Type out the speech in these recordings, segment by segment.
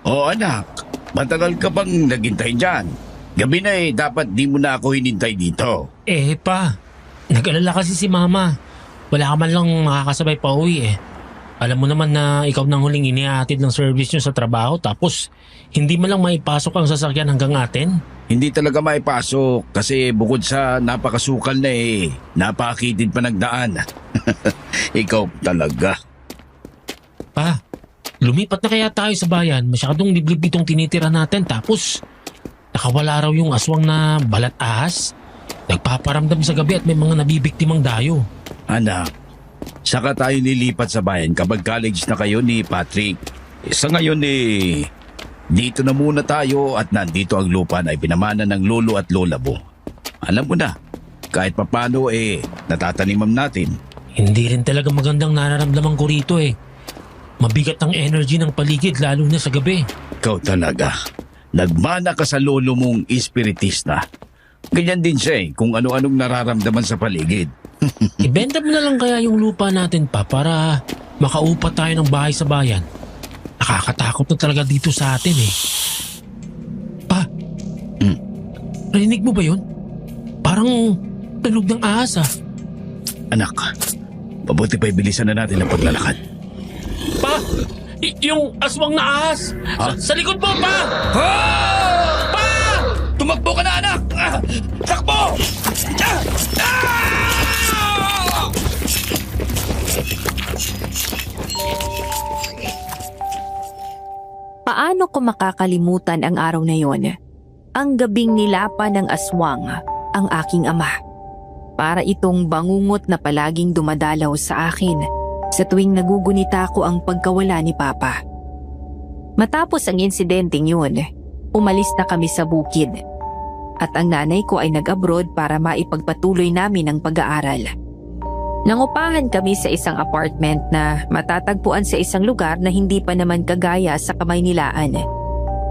O anak, matagal ka bang naghintay dyan? Gabi na dapat di mo na ako hinintay dito. Pa, nag-alala kasi si Mama. Wala ka man lang makakasabay pa uwi Alam mo naman na ikaw nang huling inihatid ng service nyo sa trabaho tapos hindi man lang maipasok ang sasakyan hanggang atin. Hindi talaga maipasok kasi bukod sa napakasukal na napakitid pa nagdaan. Ikaw talaga. Pa, lumipat na kaya tayo sa bayan. Masyadong liblib itong tinitira natin tapos nakawala raw yung aswang na balat ahas. Nagpaparamdam sa gabi at may mga nabibiktimang dayo. Anak, saka tayo lilipat sa bayan kapag college na kayo ni Patrick. Sa ngayon dito na muna tayo at nandito ang lupa na ipinamana ng lolo at lola mo. Alam mo na, kahit papano natatanimam natin. Hindi rin talaga magandang nararamdaman ko rito Mabigat ang energy ng paligid lalo na sa gabi. Ikaw talaga. Nagmana ka sa lolo mong espiritista. Ganyan din siya kung ano-anong nararamdaman sa paligid. Ibenta mo na lang kaya yung lupa natin pa para makaupa tayo ng bahay sa bayan. Nakakatakot na talaga dito sa atin Pa, Rinig mo ba yun? Parang tunog ng ahas Anak, mabuti pa ibilisan na natin ang paglalakad. Pa! Yung aswang na ahas! Sa likod mo, Pa! Pa! Tumakbo ka na, anak! Takbo! Paano ko makakalimutan ang araw na yon? Ang gabing nilapan ng aswang ang aking ama. Para itong bangungot na palaging dumadalaw sa akin sa tuwing nagugunita ko ang pagkawala ni Papa. Matapos ang insidenteng yun, umalis na kami sa bukid. At ang nanay ko ay nag-abroad para maipagpatuloy namin ang pag-aaral. Nangupahan kami sa isang apartment na matatagpuan sa isang lugar na hindi pa naman kagaya sa Kamaynilaan.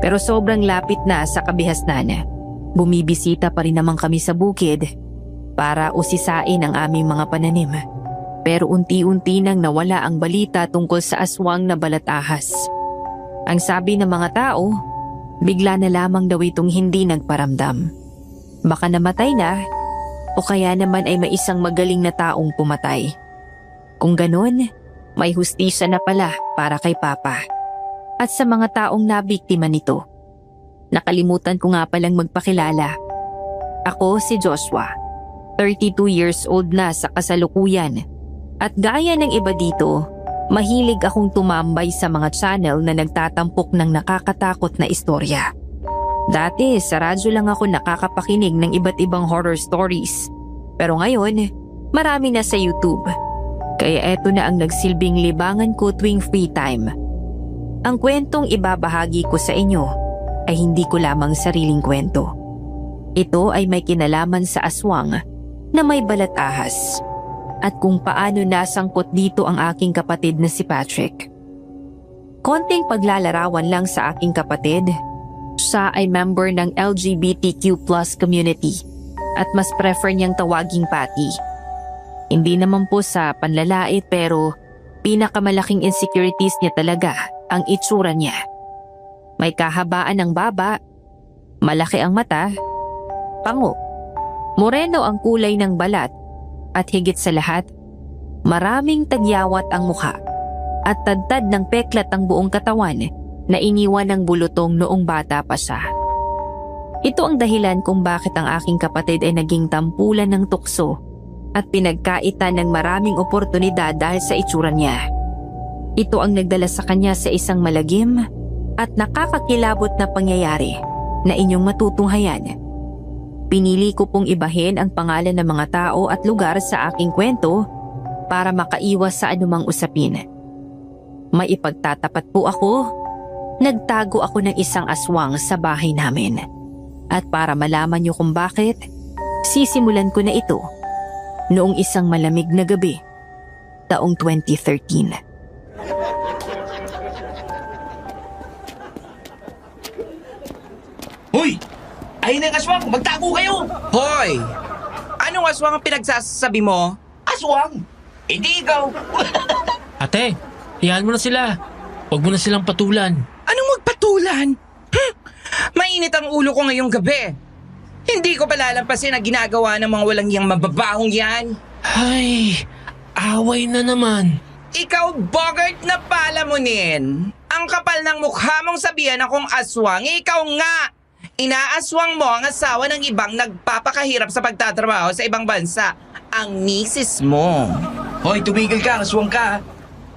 Pero sobrang lapit na sa kabihasnan. Bumibisita pa rin naman kami sa bukid para usisain ang aming mga pananim. Pero unti-unti nang nawala ang balita tungkol sa aswang na balat ahas. Ang sabi ng mga tao, bigla na lamang daw itong hindi nagparamdam. Baka namatay na o kaya naman ay may isang magaling na taong pumatay. Kung ganon, may hustisya na pala para kay Papa at sa mga taong nabiktima nito. Nakalimutan ko nga palang magpakilala. Ako si Joshua, 32 years old na sa kasalukuyan. At gaya ng iba dito, mahilig akong tumambay sa mga channel na nagtatampok ng nakakatakot na istorya. Dati sa radyo lang ako nakakapakinig ng iba't ibang horror stories. Pero ngayon, marami na sa YouTube. Kaya eto na ang nagsilbing libangan ko tuwing free time. Ang kwentong ibabahagi ko sa inyo ay hindi ko lamang sariling kwento. Ito ay may kinalaman sa aswang na may balat ahas. At kung paano nasangkot dito ang aking kapatid na si Patrick. Konting paglalarawan lang sa aking kapatid. Siya ay member ng LGBTQ+ community at mas prefer niyang tawaging Patty. Hindi naman po sa panlalait pero pinakamalaking insecurities niya talaga ang itsura niya. May kahabaan ng baba, malaki ang mata, pango, moreno ang kulay ng balat at higit sa lahat, maraming tagyawat ang mukha at tadtad ng peklat ang buong katawan na iniwan ng bulutong noong bata pa siya. Ito ang dahilan kung bakit ang aking kapatid ay naging tampulan ng tukso at pinagkaitan ng maraming oportunidad dahil sa itsura niya. Ito ang nagdala sa kanya sa isang malagim at nakakakilabot na pangyayari na inyong matutunghayan. Pinili ko pong ibahin ang pangalan ng mga tao at lugar sa aking kwento para makaiwas sa anumang usapin. May ipagtatapat po ako, nagtago ako ng isang aswang sa bahay namin. At para malaman niyo kung bakit, sisimulan ko na ito noong isang malamig na gabi, taong 2013. Hoy! Ayun ang aswang! Magtago kayo! Hoy! Anong aswang ang pinagsasabi mo? Aswang! Hindi ikaw! Ate, iyan mo na sila. Huwag mo na silang patulan. Anong magpatulan? Alan, mainit ang ulo ko ngayong gabi. Hindi ko palalampasin ang ginagawa ng mga walang iyang mababahong yan. Ay, away na naman. Ikaw, Bogart, na palamunin. Ang kapal ng mukha mong sabihan akong aswang, ikaw nga. Inaaswang mo ang asawa ng ibang nagpapakahirap sa pagtatrabaho sa ibang bansa, ang misis mo. Hoy, tumigil ka, aswang ka.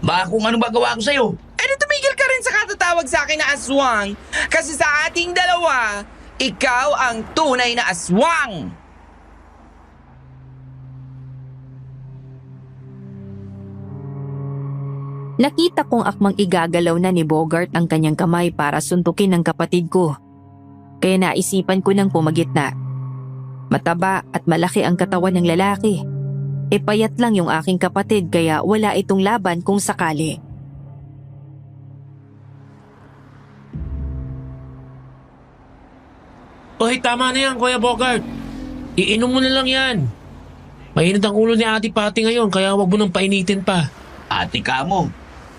Baka kung ano magawa ko sa'yo. Eh, tumigil ka rin sa katatawag sa akin na aswang. Kasi sa ating dalawa, ikaw ang tunay na aswang. Nakita kong akmang igagalaw na ni Bogart ang kanyang kamay para suntukin ang kapatid ko. Kaya naisipan ko nang pumagitna. Mataba at malaki ang katawan ng lalaki. E payat lang yung aking kapatid kaya wala itong laban kung sakali. Oy, tama na yan, Kuya Bogart. Iinom mo na lang yan. Mainit ang ulo ni Ate Patty ngayon kaya wag mo nang painitin pa. Ate ka mo.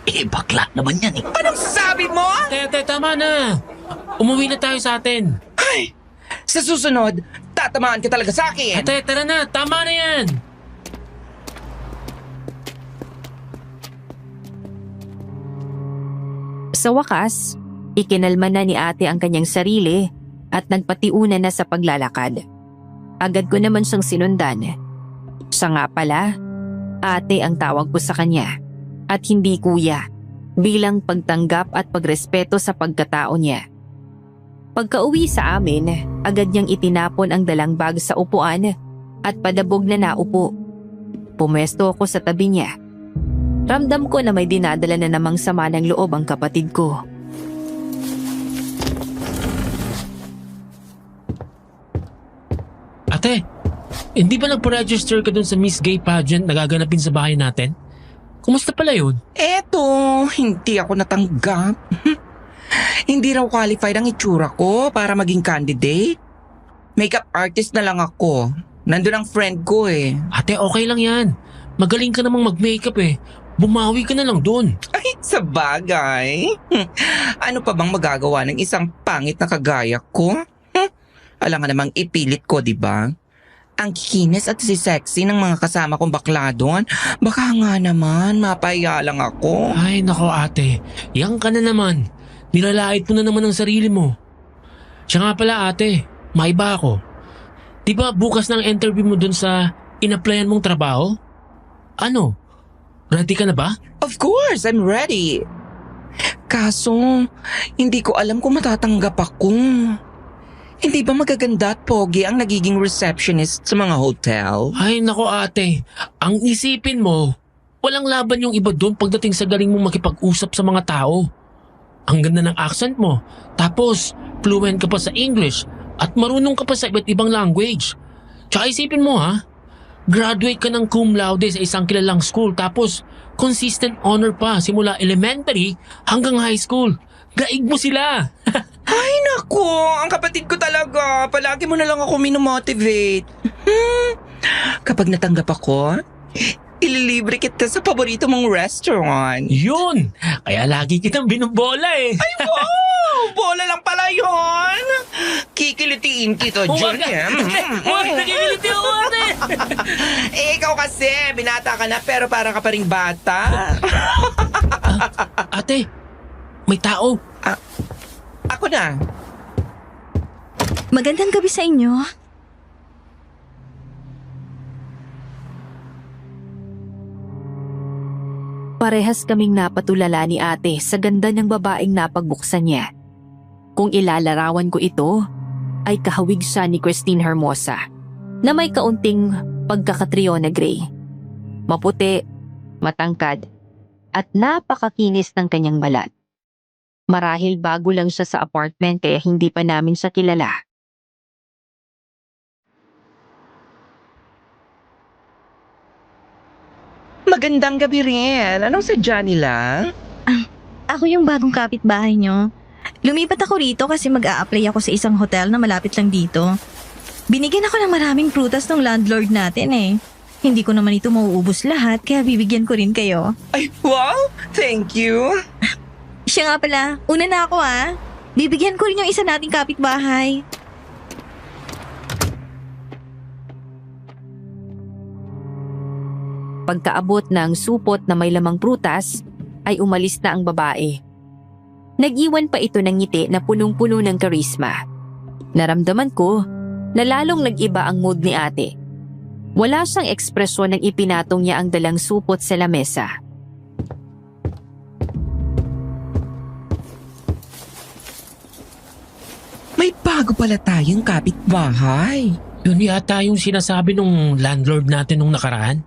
Bakla naman yan eh. Anong sabi mo? Ate, tama na. Umuwi na tayo sa atin. Ay, sa susunod, tatamaan ka talaga sa akin. Ate, tara na. Tama na yan. Sa wakas, ikinalma na ni ate ang kanyang sarili at nagpatiuna na sa paglalakad. Agad ko naman siyang sinundan. Siya nga pala, ate ang tawag ko sa kanya at hindi kuya bilang pagtanggap at pagrespeto sa pagkatao niya. Pagka-uwi sa amin, agad niyang itinapon ang dalang bag sa upuan at padabog na naupo. Pumwesto ako sa tabi niya. Ramdam ko na may dinadala na namang sama ng loob ang kapatid ko. Ate, hindi ba nagpa-register ka dun sa Miss Gay pageant na gaganapin sa bahay natin? Kumusta pala yun? Eto, hindi ako natanggap. Hindi raw qualified ang itsura ko para maging candidate. Makeup artist na lang ako. Nandun ang friend ko eh. Ate, okay lang yan. Magaling ka namang mag-makeup eh. Bumawi ka na lang dun. Ay, sa bagay. Ano pa bang magagawa ng isang pangit na kagaya ko? Alam nga namang ipilit ko, di ba? Ang kikinis at si sexy ng mga kasama kong bakla doon. Baka nga naman, mapaya lang ako. Ay, nako ate. Yang ka na naman. Nilalait mo na naman ang sarili mo. Siya nga pala ate, maiba ako. Di ba bukas ng interview mo dun sa in-applyan mong trabaho? Ano? Ready ka na ba? Of course, I'm ready. Kaso, hindi ko alam kung matatanggap ako. Hindi ba magaganda at pogi ang nagiging receptionist sa mga hotel? Ay, nako ate. Ang isipin mo, walang laban yung iba doon pagdating sa galing mong makipag-usap sa mga tao. Ang ganda ng accent mo. Tapos, fluent ka pa sa English at marunong ka pa sa iba't ibang language. Tsaka isipin mo ha, graduate ka ng cum laude sa isang kilalang school tapos consistent honor pa simula elementary hanggang high school. Gaig mo sila. Ay nako, ang kapatid ko talaga. Palagi mo na lang ako minomotivate. Kapag natanggap ako, ililibre kita sa paborito mong restaurant. Yun! Kaya lagi kitang binubola eh. Ay wow! Bola lang pala yun! Kikilitiin kita dyan eh. Huwag nakikiliti ako ate! Eh ikaw kasi, binata ka na pero parang ka pa ring bata. Ate, may tao. Ako na. Magandang gabi sa inyo. Parehas kaming napatulala ni ate sa ganda ng babaeng napagbuksan niya. Kung ilalarawan ko ito, ay kahawig siya ni Christine Hermosa na may kaunting pagkakatriyo na gray. Maputi, matangkad, at napakakinis ng kanyang balat. Marahil bago lang siya sa apartment kaya hindi pa namin siya kilala. Magandang gabi rin. Anong sadya nila? Ako yung bagong kapitbahay nyo. Lumipat ako rito kasi mag-a-apply ako sa isang hotel na malapit lang dito. Binigyan ako ng maraming prutas ng landlord natin eh. Hindi ko naman ito mauubos lahat kaya bibigyan ko rin kayo. Ay, wow! Thank you! Siya nga pala, una na ako ah. Bibigyan ko rin yung isa nating kapitbahay. Pagkaabot ng supot na may lamang prutas, ay umalis na ang babae. Nag-iwan pa ito ng ngiti na punong-puno ng karisma. Naramdaman ko na lalong nag-iba ang mood ni ate. Wala siyang ekspresyon nang ipinatong niya ang dalang supot sa lamesa. May bago pala tayong kapitbahay. Yun yata yung sinasabi nung landlord natin nung nakaraan.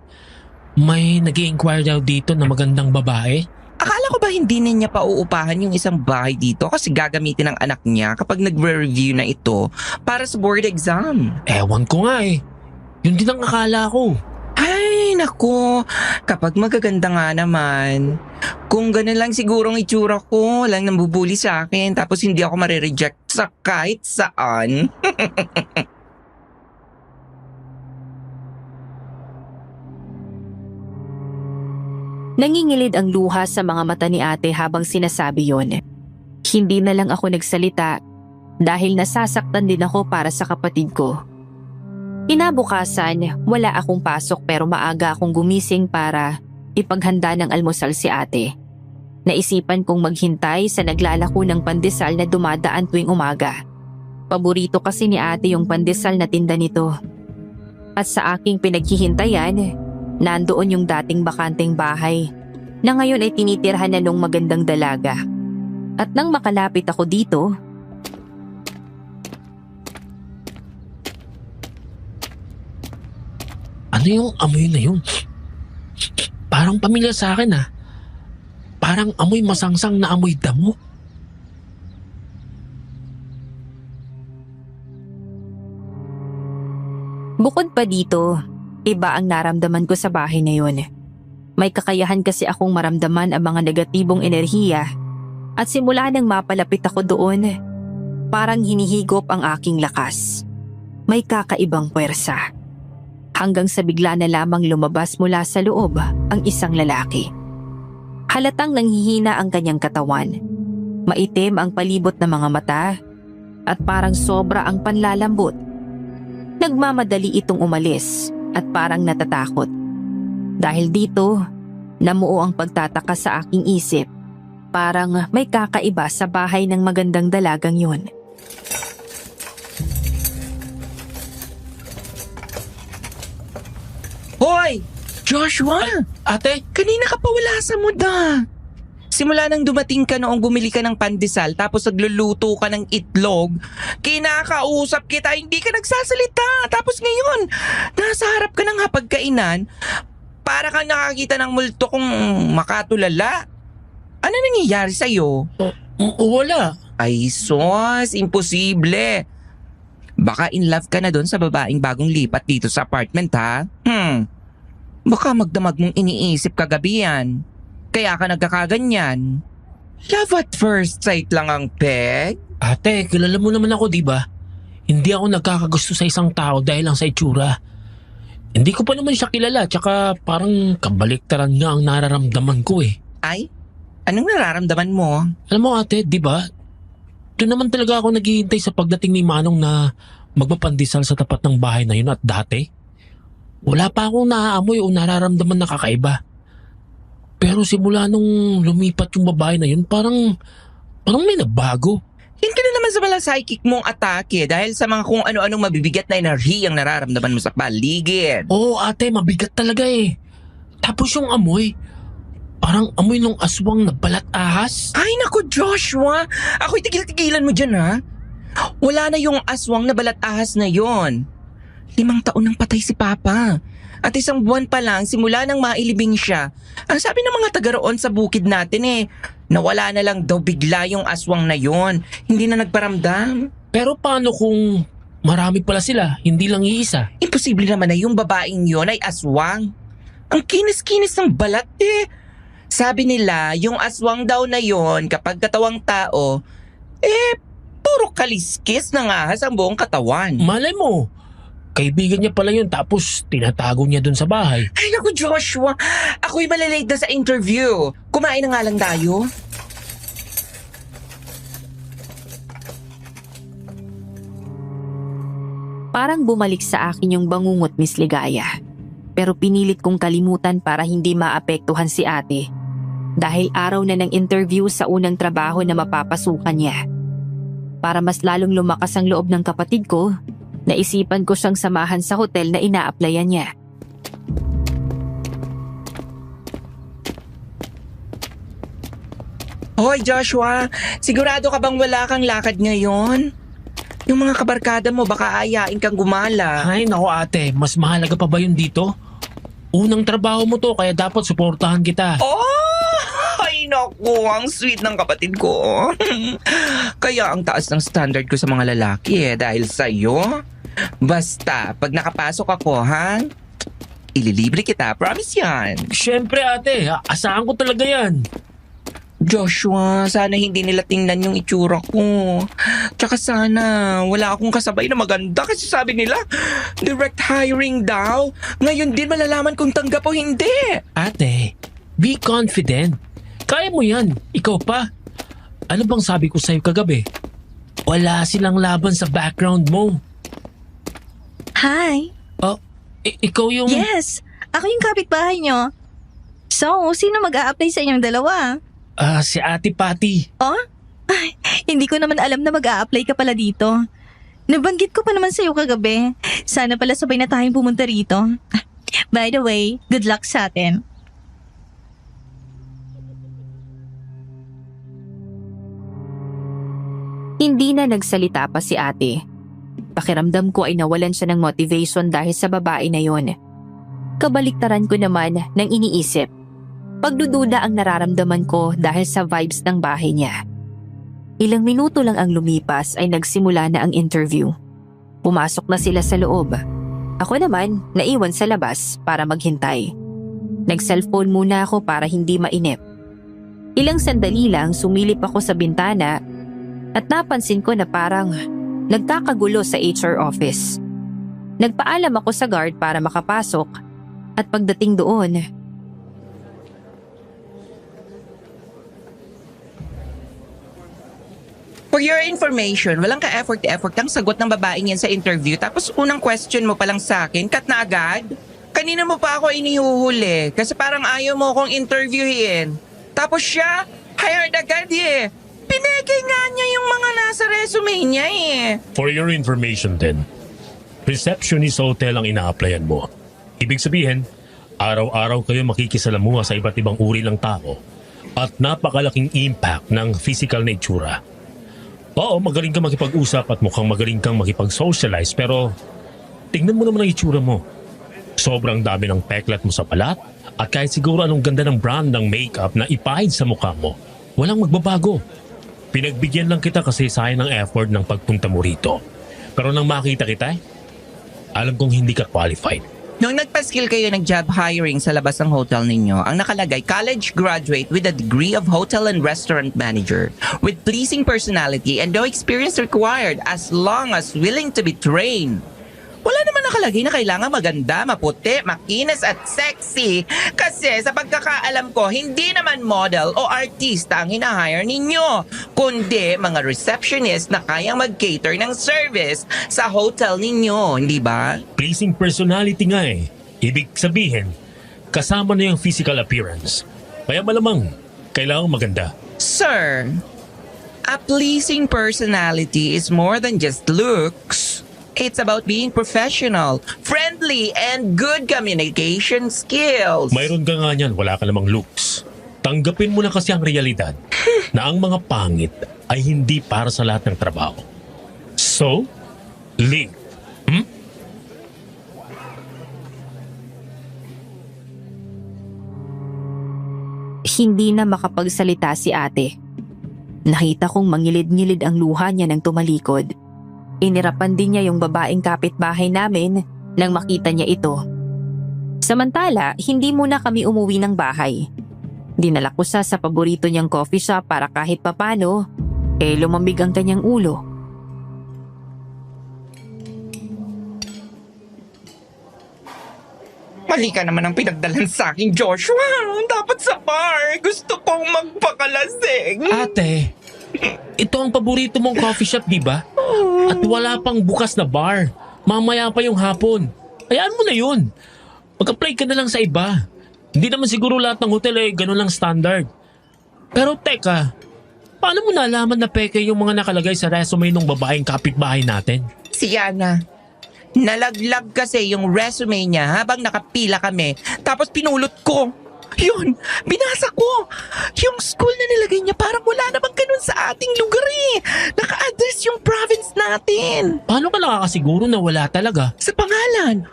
May nag-i-inquire daw dito na magandang babae. Akala ko ba hindi niya pa uupahan yung isang bahay dito kasi gagamitin ng anak niya kapag nagre-review na ito para sa board exam? Ewan ko nga eh. Yun din ang akala ko. Ay, nako. Kapag magaganda nga naman. Kung ganun lang sigurong itsura ko, lang nambubuli sa akin tapos hindi ako marireject sa kahit saan. Nangingilid ang luha sa mga mata ni ate habang sinasabi yon. Hindi na lang ako nagsalita dahil nasasaktan din ako para sa kapatid ko. Kinabukasan, wala akong pasok pero maaga akong gumising para ipaghanda ng almusal si ate. Naisipan kong maghintay sa naglalako ng pandesal na dumadaan tuwing umaga. Paborito kasi ni ate yung pandesal na tinda nito. At sa aking pinaghihintayan, nandoon yung dating bakanteng bahay na ngayon ay tinitirhan na nung magandang dalaga. At nang makalapit ako dito, Ano yung amoy na yun? Parang pamilyar sa akin ah. Parang amoy masangsang na amoy damo. bukod pa dito, iba ang naramdaman ko sa bahay na yun. May kakayahan kasi akong maramdaman ang mga negatibong enerhiya at simula nang mapalapit ako doon, parang hinihigop ang aking lakas. May kakaibang puwersa. Hanggang sa bigla na lamang lumabas mula sa loob ang isang lalaki. Halatang nanghihina ang kanyang katawan. Maitim ang palibot ng mga mata at parang sobra ang panlalambot. Nagmamadali itong umalis at parang natatakot. Dahil dito, namuo ang pagtataka sa aking isip. Parang may kakaiba sa bahay ng magandang dalagang yun. Hoy! Joshua! Ate, Kanina ka pa wala sa muda. Simula nang dumating ka noong bumili ka ng pandesal tapos nagluluto ka ng itlog, kinakausap kita, hindi ka nagsasalita. Tapos ngayon, nasa harap ka ng hapagkainan, para kang nakakita ng multo kong makatulala. Ano nangyayari sa'yo? wala. Ay sos, imposible. Baka in love ka na doon sa babaeng bagong lipat dito sa apartment ha? Baka magdamag mong iniisip kagabi yan. Kaya ka nagkakaganyan. Love at first sight lang ang peg? Ate, kilala mo naman ako, di ba? Hindi ako nagkakagusto sa isang tao dahil lang sa itsura. Hindi ko pa naman siya kilala, tsaka parang kabaliktaran nga ang nararamdaman ko eh. Ay? Anong nararamdaman mo? Alam mo ate, di ba? Doon naman talaga ako naghihintay sa pagdating ni Manong na magpapandesal sa tapat ng bahay na yun at dati. Wala pa akong naaamoy o nararamdaman na kakaiba. Pero simula nung lumipat yung babae na yun, parang may nabago. Hindi na naman sa mga psychic mong atake dahil sa mga kung ano-anong mabibigat na enerhiyang nararamdaman mo sa paligid. Oo ate, mabigat talaga eh. Tapos yung amoy, parang amoy ng aswang na balat ahas. Ay naku Joshua, ako'y tigil-tigilan mo dyan ha. Wala na yung aswang na balat ahas na yon. 5 taon nang patay si Papa. At 1 buwan pa lang simula nang mailibing siya. Ang sabi ng mga taga roon sa bukid natin nawala na lang daw bigla yung aswang na yon. Hindi na nagparamdam. Pero paano kung marami pala sila, hindi lang iisa? Imposible naman na yung babaeng yon ay aswang. Ang kinis-kinis ng balat Sabi nila, yung aswang daw na yon kapag katawang tao, puro kaliskis ng ahas ang buong katawan. Malay mo, kaibigan niya pala yun tapos tinatago niya dun sa bahay. Ay naku Joshua, ako'y malalate na sa interview. Kumain na nga lang tayo. Parang bumalik sa akin yung bangungot, Miss Ligaya. Pero pinilit kong kalimutan para hindi maapektuhan si ate. Dahil araw na ng interview sa unang trabaho na mapapasukan niya. Para mas lalong lumakas ang loob ng kapatid ko, naisipan ko siyang samahan sa hotel na ina-applyan niya. Hoy Joshua, sigurado ka bang wala kang lakad ngayon? Yung mga kabarkada mo baka ayain kang gumala. Ay, naku ate, mas mahalaga pa ba yun dito? Unang trabaho mo to, kaya dapat suportahan kita. Oh! Ay naku, ang sweet ng kapatid ko. Kaya ang taas ng standard ko sa mga lalaki dahil sa'yo. Basta, pag nakapasok ako, ha? Ililibre kita, promise yan. Siyempre ate, asahan ko talaga yan. Joshua, sana hindi nila tingnan yung itsura ko. Tsaka sana wala akong kasabay na maganda kasi sabi nila, direct hiring daw. Ngayon din malalaman kung tanggap o hindi. Ate, be confident. Kaya mo yan, ikaw pa. Ano bang sabi ko sa'yo kagabi? Wala silang laban sa background mo. Hi. Oh, ikaw yung... Yes, ako yung kapitbahay nyo. So, sino mag-a-apply sa inyong dalawa? Si Ate Patty. Oh? Ay, hindi ko naman alam na mag-a-apply ka pala dito. Nabanggit ko pa naman sa'yo kagabi. Sana pala sabay na tayong pumunta rito. By the way, good luck sa atin. Hindi na nagsalita pa si ate. Pakiramdam ko ay nawalan siya ng motivation dahil sa babae na yon. Kabaliktaran ko naman nang iniisip. Pagdududa ang nararamdaman ko dahil sa vibes ng bahay niya. Ilang minuto lang ang lumipas ay nagsimula na ang interview. Pumasok na sila sa loob. Ako naman, naiwan sa labas para maghintay. Nag-cellphone muna ako para hindi mainip. Ilang sandali lang sumilip ako sa bintana at napansin ko na parang nagkakagulo sa HR office. Nagpaalam ako sa guard para makapasok at pagdating doon, For your information, walang ka-effort ang sagot ng babaeng yan sa interview. Tapos unang question mo pa lang sa akin, cut na agad? Kanina mo pa ako inihuhuli kasi parang ayaw mo akong interviewin. Tapos siya, hired agad eh. Pineke nga niya yung mga nasa resume niya eh. For your information din, receptionist sa hotel ang ina-applyan mo. Ibig sabihin, araw-araw kayo makikisalamuha sa iba't ibang uri ng tao at napakalaking impact ng physical na itsura. Oo, magaling kang makipag-usap at mukhang magaling kang makipag-socialize pero tingnan mo naman ang itsura mo. Sobrang dami ng peklat mo sa balat at kahit siguro anong ganda ng brand ng makeup na ipahid sa mukha mo, walang magbabago. Pinagbigyan lang kita kasi sayang ng effort ng pagpunta mo rito. Pero nang makita kita, alam kong hindi ka qualified. Nung nagpa-skill kayo ng job hiring sa labas ng hotel ninyo, ang nakalagay, college graduate with a degree of hotel and restaurant manager with pleasing personality and no experience required as long as willing to be trained. Wala naman nakalagay na kailangan maganda, maputi, makinis at sexy. Kasi sa pagkakaalam ko, hindi naman model o artista ang hinahire ninyo, kundi mga receptionist na kayang mag-cater ng service sa hotel ninyo, hindi ba? Pleasing personality nga eh. Ibig sabihin, kasama na yung physical appearance. Kaya malamang, kailangang maganda. Sir, a pleasing personality is more than just looks. It's about being professional, friendly, and good communication skills. Mayroon ka nga niyan, wala ka namang looks. Tanggapin mo na kasi ang realidad na ang mga pangit ay hindi para sa lahat ng trabaho. So, leave. hindi na makapagsalita si ate. Nakita kong mangilid-ngilid ang luha niya nang tumalikod. Inirapan din niya yung babaeng kapitbahay namin nang makita niya ito. Samantala, hindi muna kami umuwi ng bahay. Dinala ko siya sa paborito niyang coffee shop para kahit papano, lumamig ang kanyang ulo. Mali ka naman ang pinagdalan sa akin, Joshua. Dapat sa bar. Gusto kong magpakalasing. Ate, ito ang paborito mong coffee shop, di ba? At wala pang bukas na bar. Mamaya pa yung hapon. Hayaan mo na yun. Mag-apply ka na lang sa iba. Hindi naman siguro lahat ng hotel ay ganun lang standard. Pero teka, paano mo nalaman na peke yung mga nakalagay sa resume ng babaeng kapitbahay natin? Si Yana. Nalaglag kasi yung resume niya habang nakapila kami. Tapos pinulot ko. Yun, binasa ko. Yung school na nilagay niya parang wala namang ganun sa ating lugar eh. Naka-address yung province natin. Paano ka nakakasiguro na wala talaga? Sa pangalan.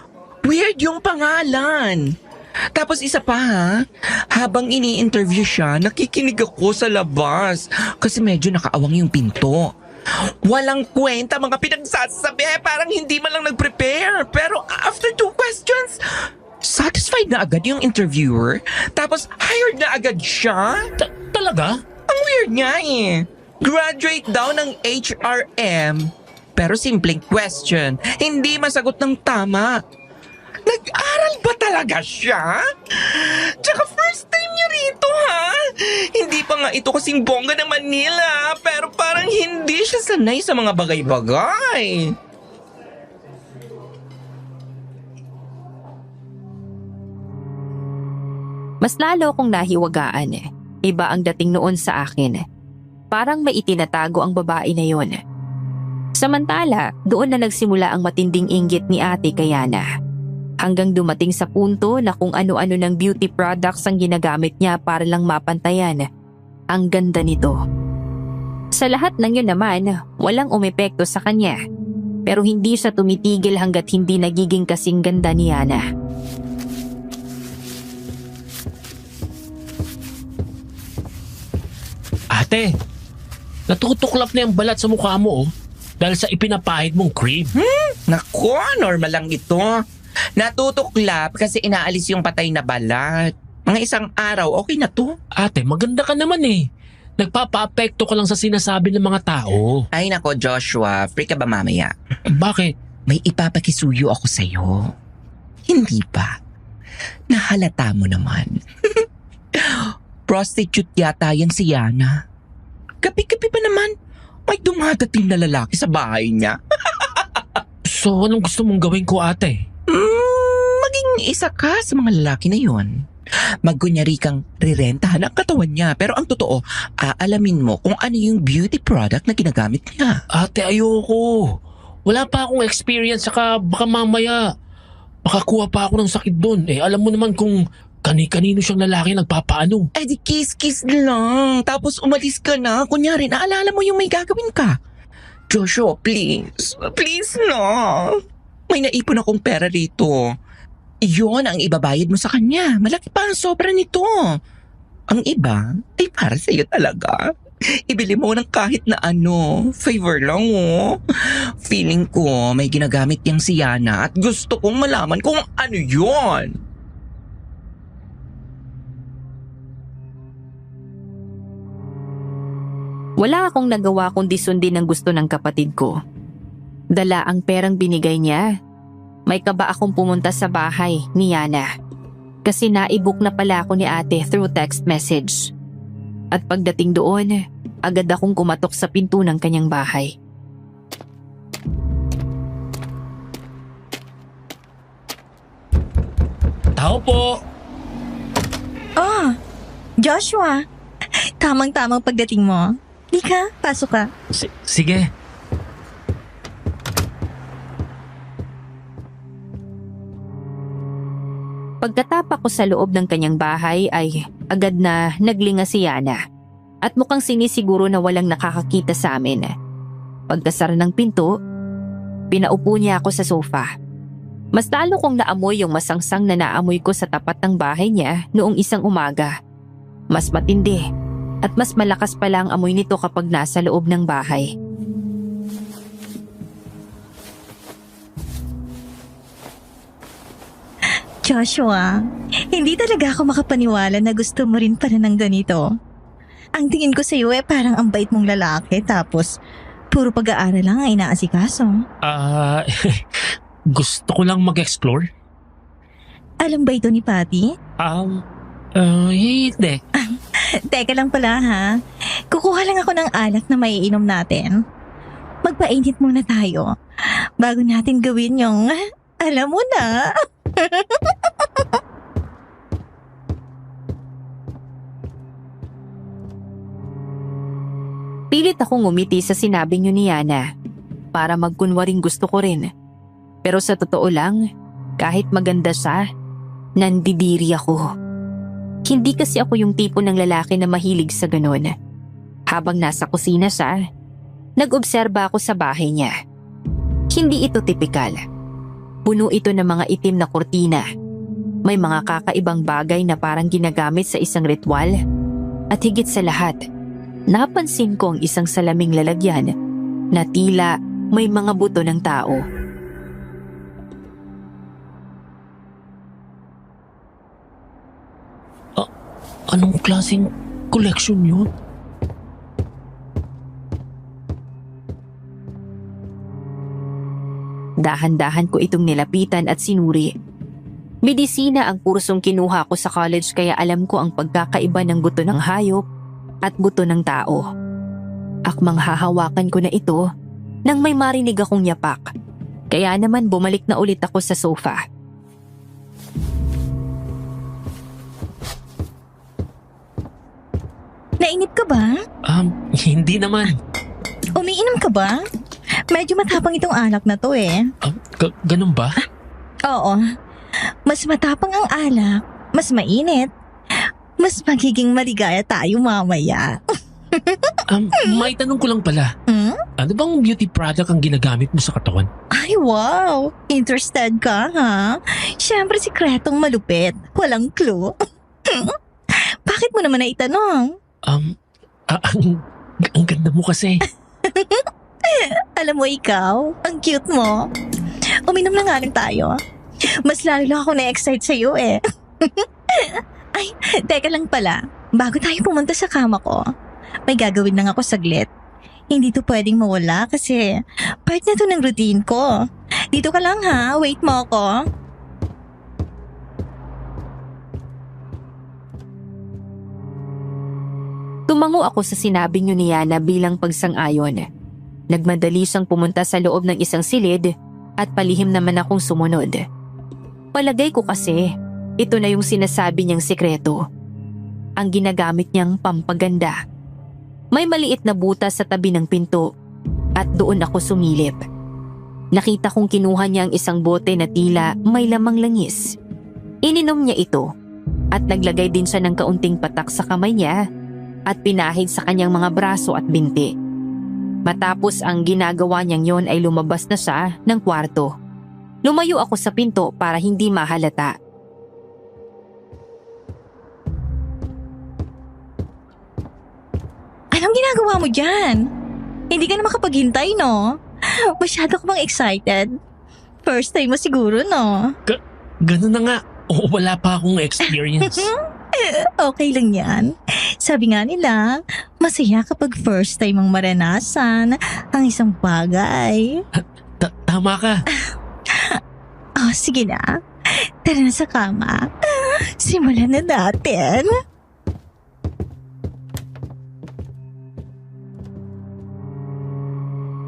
Weird yung pangalan. Tapos isa pa ha, habang ini-interview siya, nakikinig ako sa labas kasi medyo nakaawang yung pinto. Walang kwenta mga pinagsasabi, parang hindi man lang nag-prepare. Pero after 2 questions, satisfied na agad yung interviewer. Tapos hired na agad siya. Talaga? Ang weird nga eh. Graduate daw ng HRM. Pero simpleng question, hindi masagot ng tama. Nag-aral ba talaga siya? Tsaka first time niya rito ha? Hindi pa nga ito kasing bongga ng Manila, pero parang hindi siya sanay sa mga bagay-bagay. Mas lalo akong nahiwagaan. Iba ang dating noon sa akin. Parang may itinatago ang babae na yon. Samantala, doon na nagsimula ang matinding inggit ni Ate kay Yana. Hanggang dumating sa punto na kung ano-ano ng beauty products ang ginagamit niya para lang mapantayan. Ang ganda nito. Sa lahat ng yun naman, walang umepekto sa kanya. Pero hindi siya tumitigil hanggat hindi nagiging kasing ganda ni Yana. Ate, natutuklap na yung balat sa mukha mo dahil sa ipinapahid mong cream. Nako, normal lang ito. Natutuklap kasi inaalis yung patay na balat. Mga isang araw, okay na to. Ate, maganda ka naman eh. Nagpapa-apekto ka lang sa sinasabi ng mga tao. Ay nako Joshua, free ka ba mamaya? Bakit? May ipapakisuyo ako sa'yo. Hindi ba? Nahalata mo naman. Prostitute yata yan si Yana. Gabi-gabi pa naman, may dumadating na lalaki sa bahay niya. So, anong gusto mong gawin ko, ate? Maging isa ka sa mga lalaki na yon. Magkunyari kang rirentahan ang katawan niya. Pero ang totoo, aalamin mo kung ano yung beauty product na ginagamit niya. Ate, ayoko. Wala pa akong experience, saka baka mamaya makakuha pa ako ng sakit doon. Alam mo naman kung kani-kanino siyang lalaki nagpapaano. Di kiss-kiss lang. Tapos umalis ka na. Kunyari, naalala mo yung may gagawin ka. Joshua, please. Please na. May naipon akong pera rito. Iyon ang ibabayad mo sa kanya. Malaki pa ang sobra nito. Ang iba ay para sa'yo talaga. Ibili mo ng kahit na ano. Favor lang oh. Feeling ko may ginagamit yang si Yana at gusto kong malaman kung ano yon. Wala akong nagawa kundi sundin ang gusto ng kapatid ko. Dala ang perang binigay niya. May kaba akong pumunta sa bahay ni Yana. Kasi naibook na pala ako ni ate through text message. At pagdating doon, agad akong kumatok sa pinto ng kanyang bahay. Tao po! Oh, Joshua. Tamang-tamang pagdating mo. Di ka, pasok ka. Sige. Pagkatapak ko sa loob ng kanyang bahay ay agad na naglinga si Yana. At mukhang sinisiguro na walang nakakakita sa amin. Pagkasara ng pinto, pinaupo niya ako sa sofa. Mas lalo kong naamoy yung masangsang na naamoy ko sa tapat ng bahay niya noong isang umaga. Mas matindi at mas malakas pa lang amoy nito kapag nasa loob ng bahay. Joshua, hindi talaga ako makapaniwala na gusto mo rin pala ng ganito. Ang tingin ko sa iyo parang ang bait mong lalaki tapos puro pag-aaral lang ang inaasikaso. Gusto ko lang mag-explore. Alam ba ito ni Patty? Hindi. Teka lang pala ha. Kukuha lang ako ng alak na maiinom natin. Magpainit muna tayo. bago natin gawin yung, alam mo na. Pilit akong ngumiti sa sinabi niyo ni Yana para magkunwaring gusto ko rin. Pero sa totoo lang, kahit maganda siya, nandidiri ako. Hindi kasi ako yung tipo ng lalaki na mahilig sa ganun. Habang nasa kusina siya, nag-obserba ako sa bahay niya. Hindi ito tipikal. Puno ito ng mga itim na kurtina. May mga kakaibang bagay na parang ginagamit sa isang ritual. At higit sa lahat, napansin ko ang isang salaming lalagyan na tila may mga buto ng tao. Anong klaseng collection yun? Dahan-dahan ko itong nilapitan at sinuri. Medisina ang kursong kinuha ko sa college kaya alam ko ang pagkakaiba ng buto ng hayop at buto ng tao. Akmang hahawakan ko na ito nang may marinig akong yapak. Kaya naman bumalik na ulit ako sa sofa. Nainip ka ba? Hindi naman. Umiinom ka ba? Medyo matapang itong alak na to eh. Ganun ba? Oo. Mas matapang ang alak, mas mainit, mas magiging maligaya tayo mamaya. May tanong ko lang pala. Ano bang beauty product ang ginagamit mo sa katawan? Ay wow, interested ka ha? Siyempre sikretong malupit, walang clue. Bakit mo naman naitanong? Ang ganda mo kasi. Alam mo ikaw, ang cute mo. Uminom na nga lang tayo. Mas lalo lang ako na-excite sa'yo eh. Ay, teka lang pala. Bago tayo pumunta sa kama ko, may gagawin lang ako saglit. Hindi to pwedeng mawala kasi part na to ng routine ko. Dito ka lang ha, wait mo ako. Tumango ako sa sinabi niyo ni Yana bilang pagsang-ayon. Nagmadali siyang pumunta sa loob ng isang silid at palihim naman akong sumunod. Palagay ko kasi, ito na yung sinasabi niyang sikreto. Ang ginagamit niyang pampaganda. May maliit na butas sa tabi ng pinto at doon ako sumilip. Nakita kong kinuha niya ang isang bote na tila may lamang langis. Ininom niya ito at naglagay din siya ng kaunting patak sa kamay niya at pinahid sa kanyang mga braso at binti. Matapos ang ginagawa niyang yon ay lumabas na siya ng kwarto. Lumayo ako sa pinto para hindi mahalata. Anong ginagawa mo dyan? Hindi ka na makapaghintay, no? Masyado ka bang excited? First time mo siguro, no? Ganun na nga. O wala pa akong experience. Okay lang yan. Sabi nga nila, masaya kapag first time mong maranasan ang isang bagay. Tama ka. Oh, sige na. Tara na sa kama. Simulan na natin.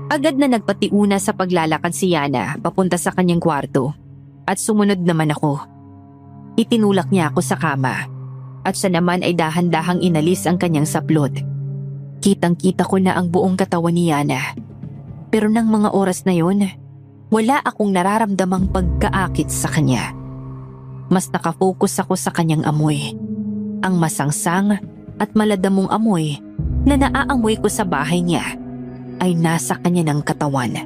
Agad na nagpatiuna sa paglalakad si Yana papunta sa kanyang kwarto at sumunod naman ako. Itinulak niya ako sa kama at siya naman ay dahan-dahang inalis ang kanyang saplot. Kitang-kita ko na ang buong katawan ni Yana. Pero nang mga oras na yon, wala akong nararamdamang pagkaakit sa kanya. Mas nakafocus ako sa kanyang amoy. Ang masangsang at maladamong amoy na naaamoy ko sa bahay niya ay nasa kanya ng katawan.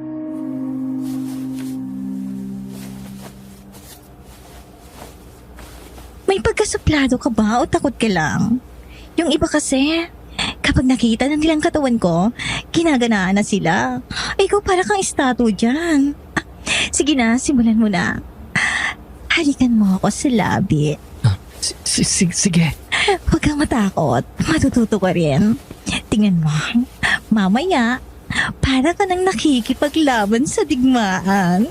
May pagkasuplado ka ba o takot ka lang? Yung iba kasi, kapag nakita na nilang katawan ko, ginaganaan na sila. Ikaw para kang estatue dyan. Sige na, simulan mo na. Halikan mo ako sa labi. Sige. Huwag kang matakot. Matututo ka rin. Tingnan mo. Mamaya, para ka nang nakikipaglaban sa digmaan.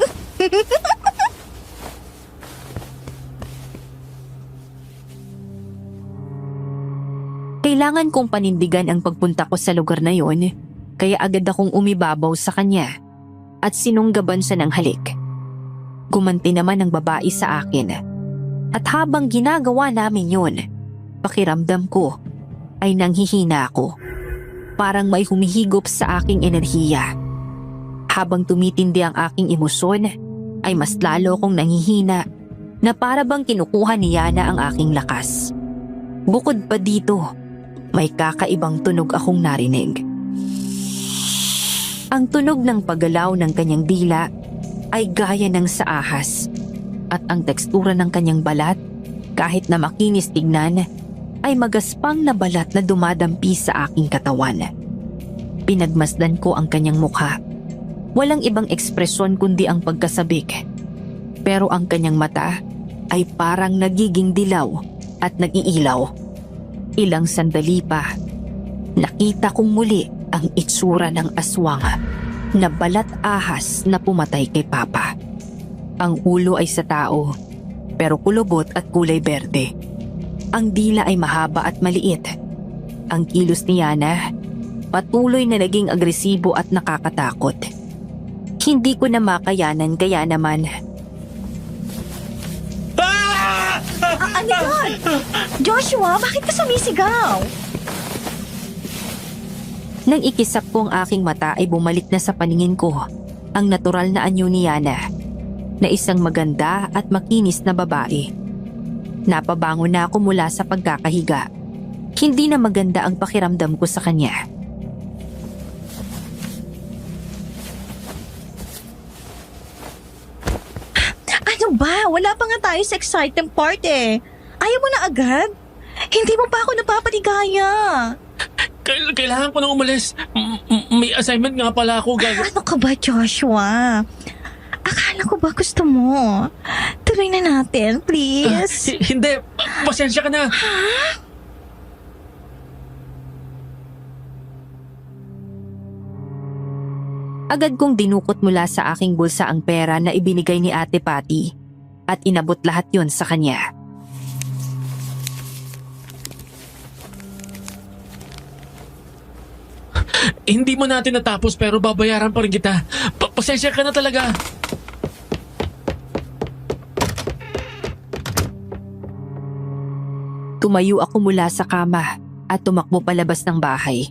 Kailangan kong panindigan ang pagpunta ko sa lugar na yon, kaya agad akong umibabaw sa kanya. at sinunggaban siya ng halik. Gumanti naman ang babae sa akin. At habang ginagawa namin yun, pakiramdam ko ay nanghihina ako. Parang may humihigop sa aking enerhiya. Habang tumitindi ang aking emosyon, ay mas lalo kong nanghihina na para bang kinukuha ni Yana ang aking lakas. Bukod pa dito, may kakaibang tunog akong narinig. Ang tunog ng paggalaw ng kanyang dila ay gaya ng sa ahas at ang tekstura ng kanyang balat, kahit na makinis tignan, ay magaspang na balat na dumadampi sa aking katawan. Pinagmasdan ko ang kanyang mukha. Walang ibang ekspresyon kundi ang pagkasabik. Pero ang kanyang mata ay parang nagiging dilaw at nag-iilaw. Ilang sandali pa, nakita kong muli ang itsura ng aswang na balat ahas na pumatay kay Papa. Ang ulo ay sa tao, pero kulubot at kulay berde. Ang dila ay mahaba at maliit. Ang kilos ni Yana, patuloy na naging agresibo at nakakatakot. Hindi ko na makayanan kaya naman. Ano yun? Joshua, bakit ka sumisigaw? Nang ikisap ko ang aking mata ay bumalik na sa paningin ko ang natural na anyo ni Yana, na isang maganda at makinis na babae. Napabangon na ako mula sa pagkakahiga. Hindi na maganda ang pakiramdam ko sa kanya. Ano ba? Wala pa nga tayo sa exciting part eh. Ayaw mo na agad? Hindi mo pa ako napapaligaya. Kailangan ko nang umalis. May assignment nga pala ako Ano ka ba, Joshua? Akala ko ba gusto mo? Tuloy na natin, please. Hindi, pasensya ka na. Agad kong dinukot mula sa aking bulsa ang pera na ibinigay ni Ate Patty at inabot lahat yon sa kanya. Hindi mo natin natapos pero babayaran pa rin kita. Pasensya ka na talaga. Tumayo ako mula sa kama at tumakbo palabas ng bahay.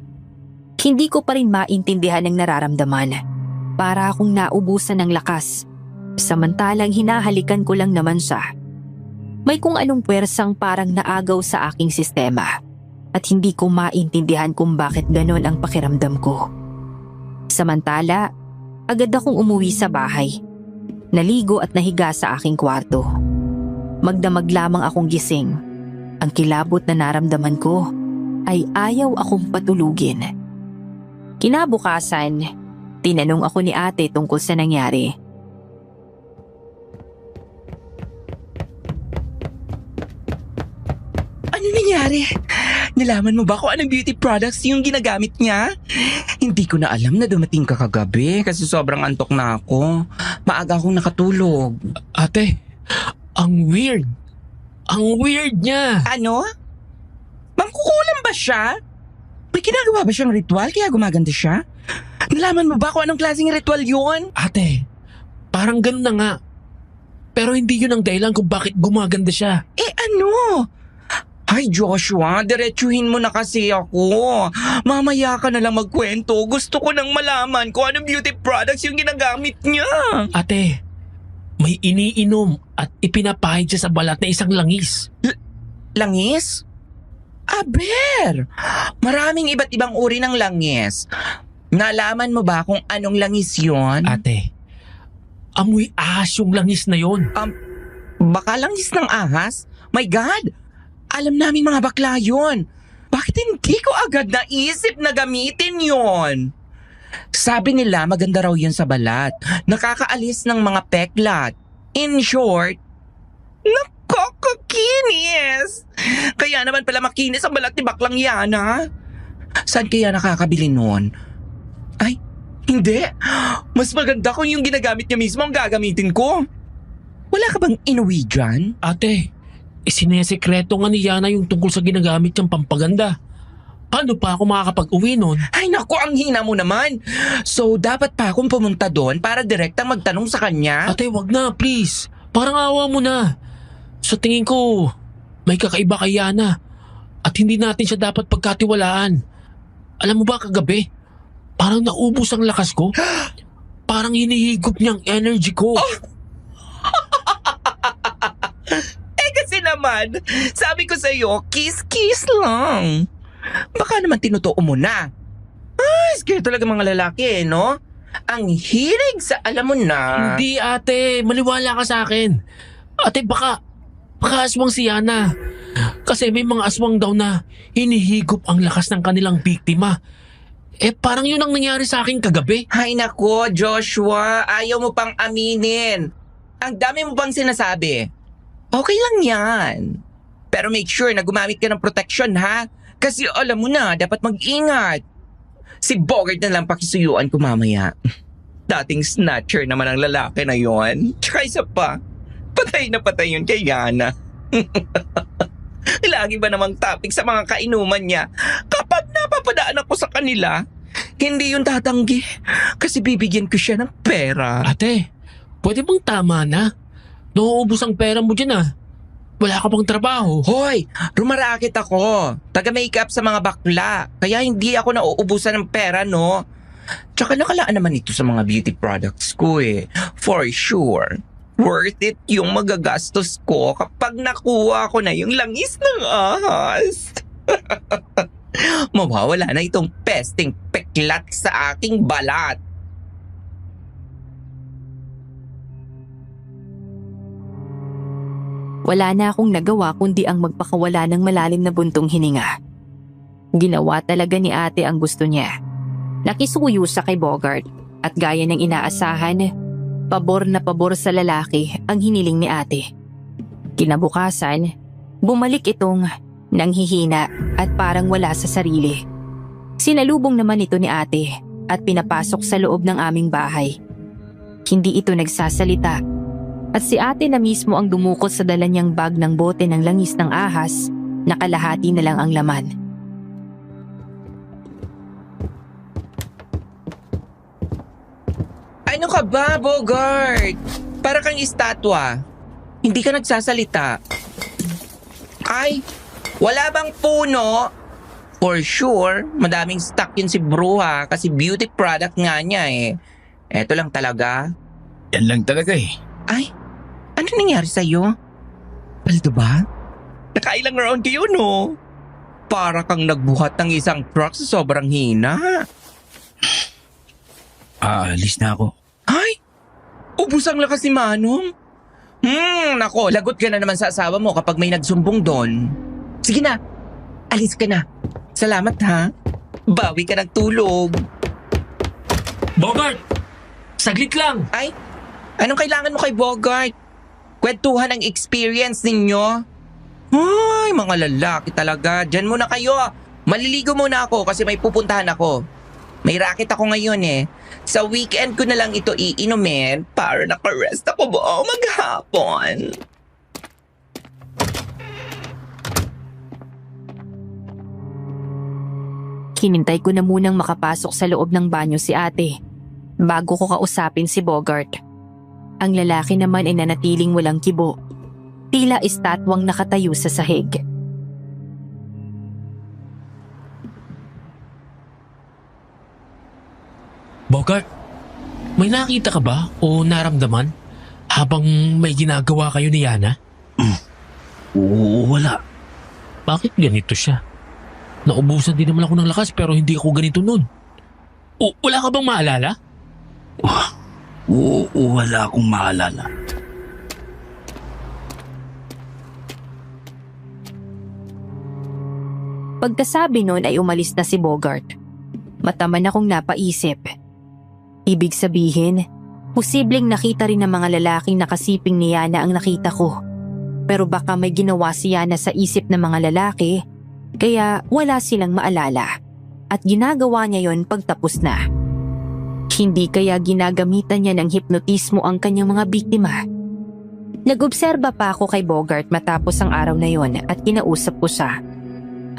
Hindi ko pa rin maintindihan ang nararamdaman. Para akong naubusan ng lakas. Samantalang hinahalikan ko lang naman siya. May kung anong pwersang parang naagaw sa aking sistema. At hindi ko maintindihan kung bakit ganon ang pakiramdam ko. Samantala, agad akong umuwi sa bahay. Naligo at nahiga sa aking kwarto. Magdamag lamang akong gising. Ang kilabot na naramdaman ko ay ayaw akong patulugin. Kinabukasan, tinanong ako ni ate tungkol sa nangyari. Ano nangyari? Nalaman mo ba kung anong beauty products yung ginagamit niya? Hindi ko na alam na dumating ka kagabi kasi sobrang antok na ako. Maaga akong nakatulog. Ate, ang weird. Ang weird niya. Ano? Mangkukulam ba siya? May ginagawa ba siyang ritual kaya gumaganda siya? Nalaman mo ba kung anong klaseng ritual yun? Ate, parang ganun na nga. Pero hindi yun ang dahilan kung bakit gumaganda siya. Eh ano? Ay Joshua, diretsuhin mo na kasi ako. Mamaya ka na lang magkwento. Gusto ko nang malaman kung anong beauty products yung ginagamit niya. Ate, may iniinom at ipinapahid siya sa balat na isang langis. Langis? Aber! Maraming iba't ibang uri ng langis. Nalaman mo ba kung anong langis yon? Ate, amoy ahas yung langis na yon. Baka langis ng ahas? My God! Alam namin mga bakla yun. Bakit hindi ko agad naisip na gamitin yon? Sabi nila maganda raw yun sa balat. Nakakaalis ng mga peklat. In short, nakakakinis. Kaya naman pala makinis ang balat ni Baklang Yana. Saan kaya nakakabili nun? Ay, hindi. Mas maganda kung yung ginagamit niya mismo ang gagamitin ko. Wala ka bang inuwi dyan? Ate, isinesekreto nga ni Yana yung tungkol sa ginagamit niyang pampaganda. Paano pa ako makakapag-uwi nun? Ay naku, ang hina mo naman. So, dapat pa akong pumunta doon para direktang magtanong sa kanya? Ate, wag na, please. Parang awa mo na. Sa tingin ko, may kakaiba kay Yana. At hindi natin siya dapat pagkatiwalaan. Alam mo ba kagabi? Parang naubos ang lakas ko. Parang hinihigop niyang energy ko. Kasi naman, sabi ko sa'yo, kiss-kiss lang. Baka naman tinutuo mo na. Scare talaga mga lalaki no? Ang hilig sa alam mo na. Hindi ate, maniwala ka sa akin. Ate, baka aswang si Yana. Kasi may mga aswang daw na hinihigop ang lakas ng kanilang biktima. Parang yun ang nangyari sa akin kagabi. Ay nako, Joshua, ayaw mo pang aminin. Ang dami mo pang sinasabi. Okay lang yan. Pero make sure na gumamit ka ng protection ha. Kasi alam mo na, dapat mag-ingat. Si Bogart na lang pakisuyuan ko mamaya. Dating snatcher naman ang lalaki na yon. Tsaka isa pa, patay na patay yun kay Yana. Lagi ba namang topic sa mga kainuman niya? Kapag napapadaan ako sa kanila, hindi yun tatanggi. Kasi bibigyan ko siya ng pera. Ate, pwede bang tama na? Nauubos ang pera mo dyan ah. Wala ka pang trabaho. Hoy, rumarakit ako. Taga-makeup sa mga bakla. Kaya hindi ako nauubusan ng pera, no? Tsaka nakalaan naman ito sa mga beauty products ko eh. For sure. Worth it yung magagastos ko kapag nakuha ko na yung langis ng ahas. Mawawala na itong pesting peklat sa aking balat. Wala na akong nagawa kundi ang magpakawala ng malalim na buntong hininga. Ginawa talaga ni ate ang gusto niya. Nakisuyo sa kay Bogart at gaya ng inaasahan, pabor na pabor sa lalaki ang hiniling ni ate. Kinabukasan, bumalik itong nanghihina at parang wala sa sarili. Sinalubong naman ito ni ate at pinapasok sa loob ng aming bahay. Hindi ito nagsasalita. At si ate na mismo ang dumukot sa dala niyang bag ng bote ng langis ng ahas na kalahati na lang ang laman. Ano ka ba, Bogart? Para kang estatwa. Hindi ka nagsasalita. Ay, wala bang puno? For sure, madaming stock yun si Bruha kasi beauty product nga niya eh. Eto lang talaga. Yan lang talaga eh. Ay, ano nangyari sa'yo? Paldo ba? Nakailang round kayo, no? Para kang nagbuhat ng isang truck sa sobrang hina. Aalis na ako. Ay, ubus ang lakas ni Manong. Nako, lagot ka na naman sa asawa mo kapag may nagsumbong doon. Sige na, alis ka na. Salamat ha. Bawi ka ng tulog. Bogart! Saglit lang! Ay, anong kailangan mo kay Bogart? Kwentuhan ang experience ninyo? Ay, mga lalaki talaga. Diyan muna kayo. Maliligo muna ako kasi may pupuntahan ako. May racket ako ngayon eh. Sa weekend ko na lang ito iinumin para nakarest ako buong maghapon. Hinintay ko na munang makapasok sa loob ng banyo si ate bago ko kausapin si Bogart. Ang lalaki naman ay nanatiling walang kibo. Tila estatwang nakatayo sa sahig. Bogart, may nakita ka ba o naramdaman habang may ginagawa kayo ni Yana? Oo, wala. Bakit ganito siya? Naubusan din naman ako ng lakas pero hindi ako ganito nun. Wala ka bang maalala? Oo, wala akong maalala. Pagkasabi nun ay umalis na si Bogart. Mataman akong napaisip. Ibig sabihin, posibleng nakita rin ng mga lalaking nakasiping ni Yana ang nakita ko. Pero baka may ginawa si Yana sa isip ng mga lalaki, kaya wala silang maalala. At ginagawa niya yon pagtapos na. Hindi kaya ginagamitan niya ng hipnotismo ang kanyang mga biktima. Nag-obserba pa ako kay Bogart matapos ang araw na yon at kinausap ko siya.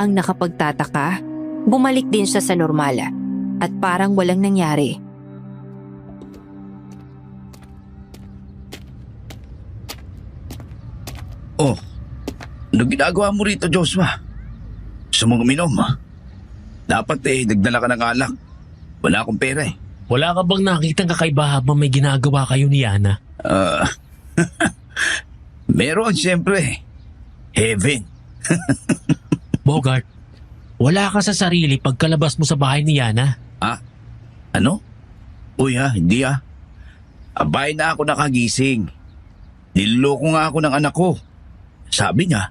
Ang nakapagtataka, Bumalik din siya sa normal at parang walang nangyari. Oh, ano ginagawa mo rito, Joshua? Gusto mong uminom, ha? Dapat nagdala ka ng alak. Wala akong pera eh. Wala ka bang nakitang kakaiba habang may ginagawa kayo ni Yana? Meron siyempre. Heaven. Bogart, wala ka sa sarili pagkalabas mo sa bahay ni Yana. Ano? Uy hindi Abay na ako nakagising. Niloloko nga ako ng anak ko. Sabi niya,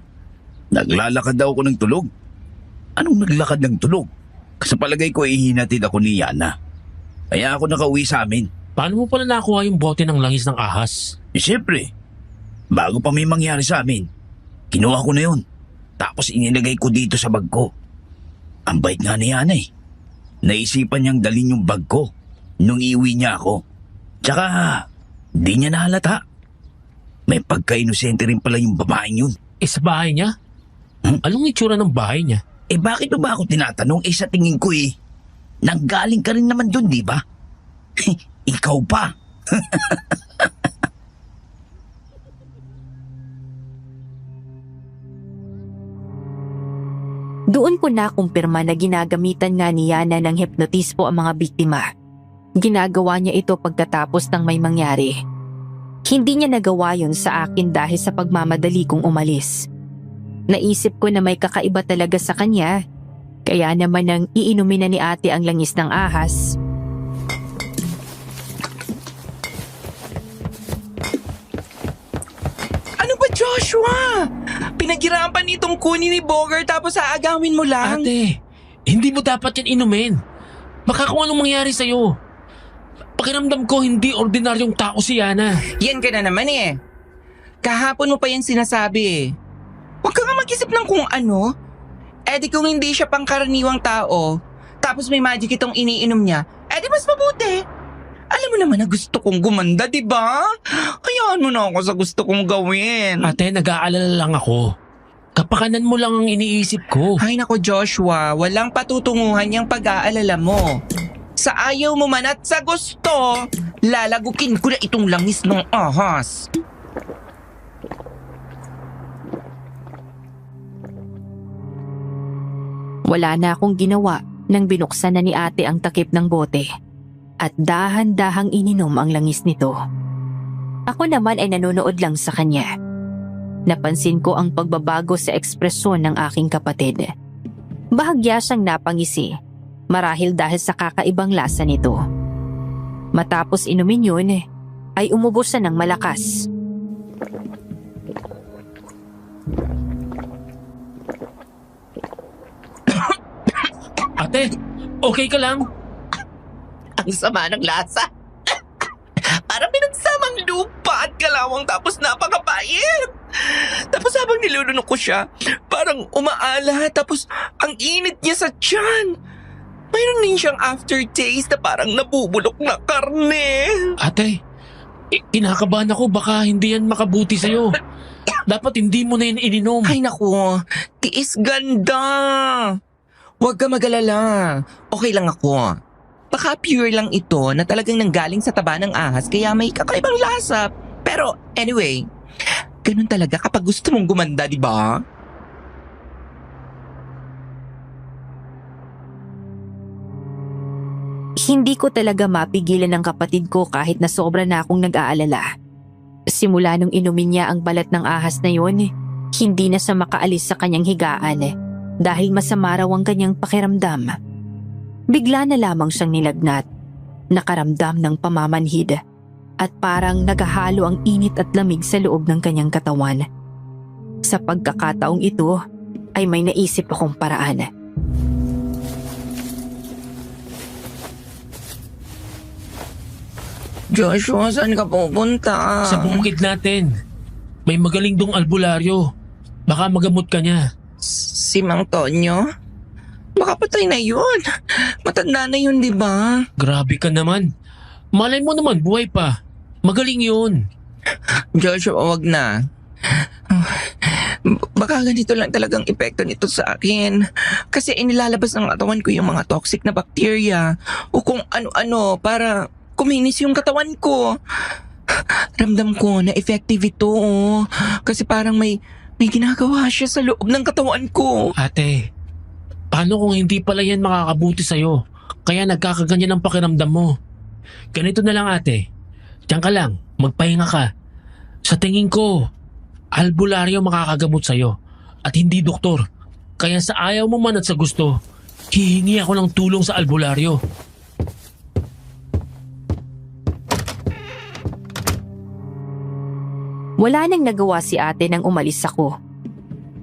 naglalakad daw ako ng tulog. Anong naglakad ng tulog? Sa palagay ko hinatid ako ni Yana. Kaya ako nakauwi sa amin. Paano mo pala nakuha yung bote ng langis ng ahas? Siyempre, bago pa may mangyari sa amin, kinuha ko na yun. Tapos inilagay ko dito sa bag ko. Ang bait nga ni Yana eh. Naisipan niyang dalhin yung bag ko nung iuwi niya ako. Tsaka, di niya nahalata. May pagka-inosente rin pala yung babaeng yun. Sa bahay niya? Anong itsura ng bahay niya? Bakit ba ako tinatanong? Sa tingin ko nanggaling ka rin naman dun, di ba? Ikaw pa. Doon ko nakumpirma na ginagamitan nga ni Yana ng hipnotismo ang mga biktima. Ginagawa niya ito pagkatapos ng may mangyari. Hindi niya nagawa yun sa akin dahil sa pagmamadali kong umalis. Naisip ko na may kakaiba talaga sa kanya. Kaya naman nang iinumin na ni ate ang langis ng ahas. Ano ba, Joshua? Pinaghirapan nitong kunin ni Bogart tapos aagawin mo lang. Ate, hindi mo dapat yan inumin. Baka kung anong mangyari sa'yo. Pakiramdam ko hindi ordinaryong tao si Yana. Yan ka na naman Kahapon mo pa yan sinasabi Huwag ka nga mag-isip ng kung ano. Di kung hindi siya pangkaraniwang tao, tapos may magic itong iniinom niya, di mas mabuti. Alam mo naman na gusto kong gumanda, di ba? Hayaan mo na ako sa gusto kong gawin. Ate, nag-aalala lang ako. Kapakanan mo lang ang iniisip ko. Ay nako Joshua, walang patutunguhan yung pag-aalala mo. Sa ayaw mo man at sa gusto, lalagukin ko na itong langis ng ahas. Wala na akong ginawa nang binuksan na ni ate ang takip ng bote at dahan-dahang ininom ang langis nito. Ako naman ay nanonood lang sa kanya. Napansin ko ang pagbabago sa ekspresyon ng aking kapatid. Bahagya siyang napangisi, marahil dahil sa kakaibang lasa nito. Matapos inumin yun, ay umubos siya ng malakas. Ate, okay ka lang? Ang sama ng lasa. Parang pinagsamang lupa at kalawang tapos napakapait. Tapos habang nilulunok ko siya, parang umaala tapos ang init niya sa tiyan. Mayroon din siyang aftertaste na parang nabubulok na karne. Ate, kinakabahan ako baka hindi yan makabuti sa'yo. Dapat hindi mo na yan ininom. Ay naku, tiis ganda. Huwag ka mag-alala. Okay lang ako. Baka pure lang ito na talagang nanggaling sa taba ng ahas kaya may kakaibang lasa. Pero anyway, ganun talaga kapag gusto mong gumanda, di ba? Hindi ko talaga mapigilan ng kapatid ko kahit na sobra na akong nag-aalala. Simula nung inumin niya ang balat ng ahas na yun, hindi na siya makaalis sa kanyang higaan dahil masama raw ang kanyang pakiramdam. Bigla na lamang siyang nilagnat, nakaramdam ng pamamanhid at parang naghahalo ang init at lamig sa loob ng kanyang katawan. Sa pagkakataong ito ay may naisip akong paraan. Joshua, saan ka pupunta? Sa bukid natin. May magaling dong albularyo. Baka magamot ka niya. Si Mang Tonyo? Baka patay na yun. Matanda na yun, di ba? Grabe ka naman. Malay mo naman, buhay pa. Magaling yun. Joshua, wag na. Baka ganito lang talagang epekto nito sa akin. Kasi inilalabas ng katawan ko yung mga toxic na bacteria o kung ano-ano para kuminis yung katawan ko. Ramdam ko na effective ito. Kasi parang may ginagawa siya sa loob ng katawan ko. Ate, paano kung hindi pala yan makakabuti sa'yo? Kaya nagkakaganyan ang pakiramdam mo. Ganito na lang ate. Diyan ka lang, magpahinga ka. Sa tingin ko, albularyo makakagamot sa'yo at hindi doktor. Kaya sa ayaw mo man at sa gusto, hihingi ako ng tulong sa albularyo. Wala nang nagawa si ate nang umalis ako.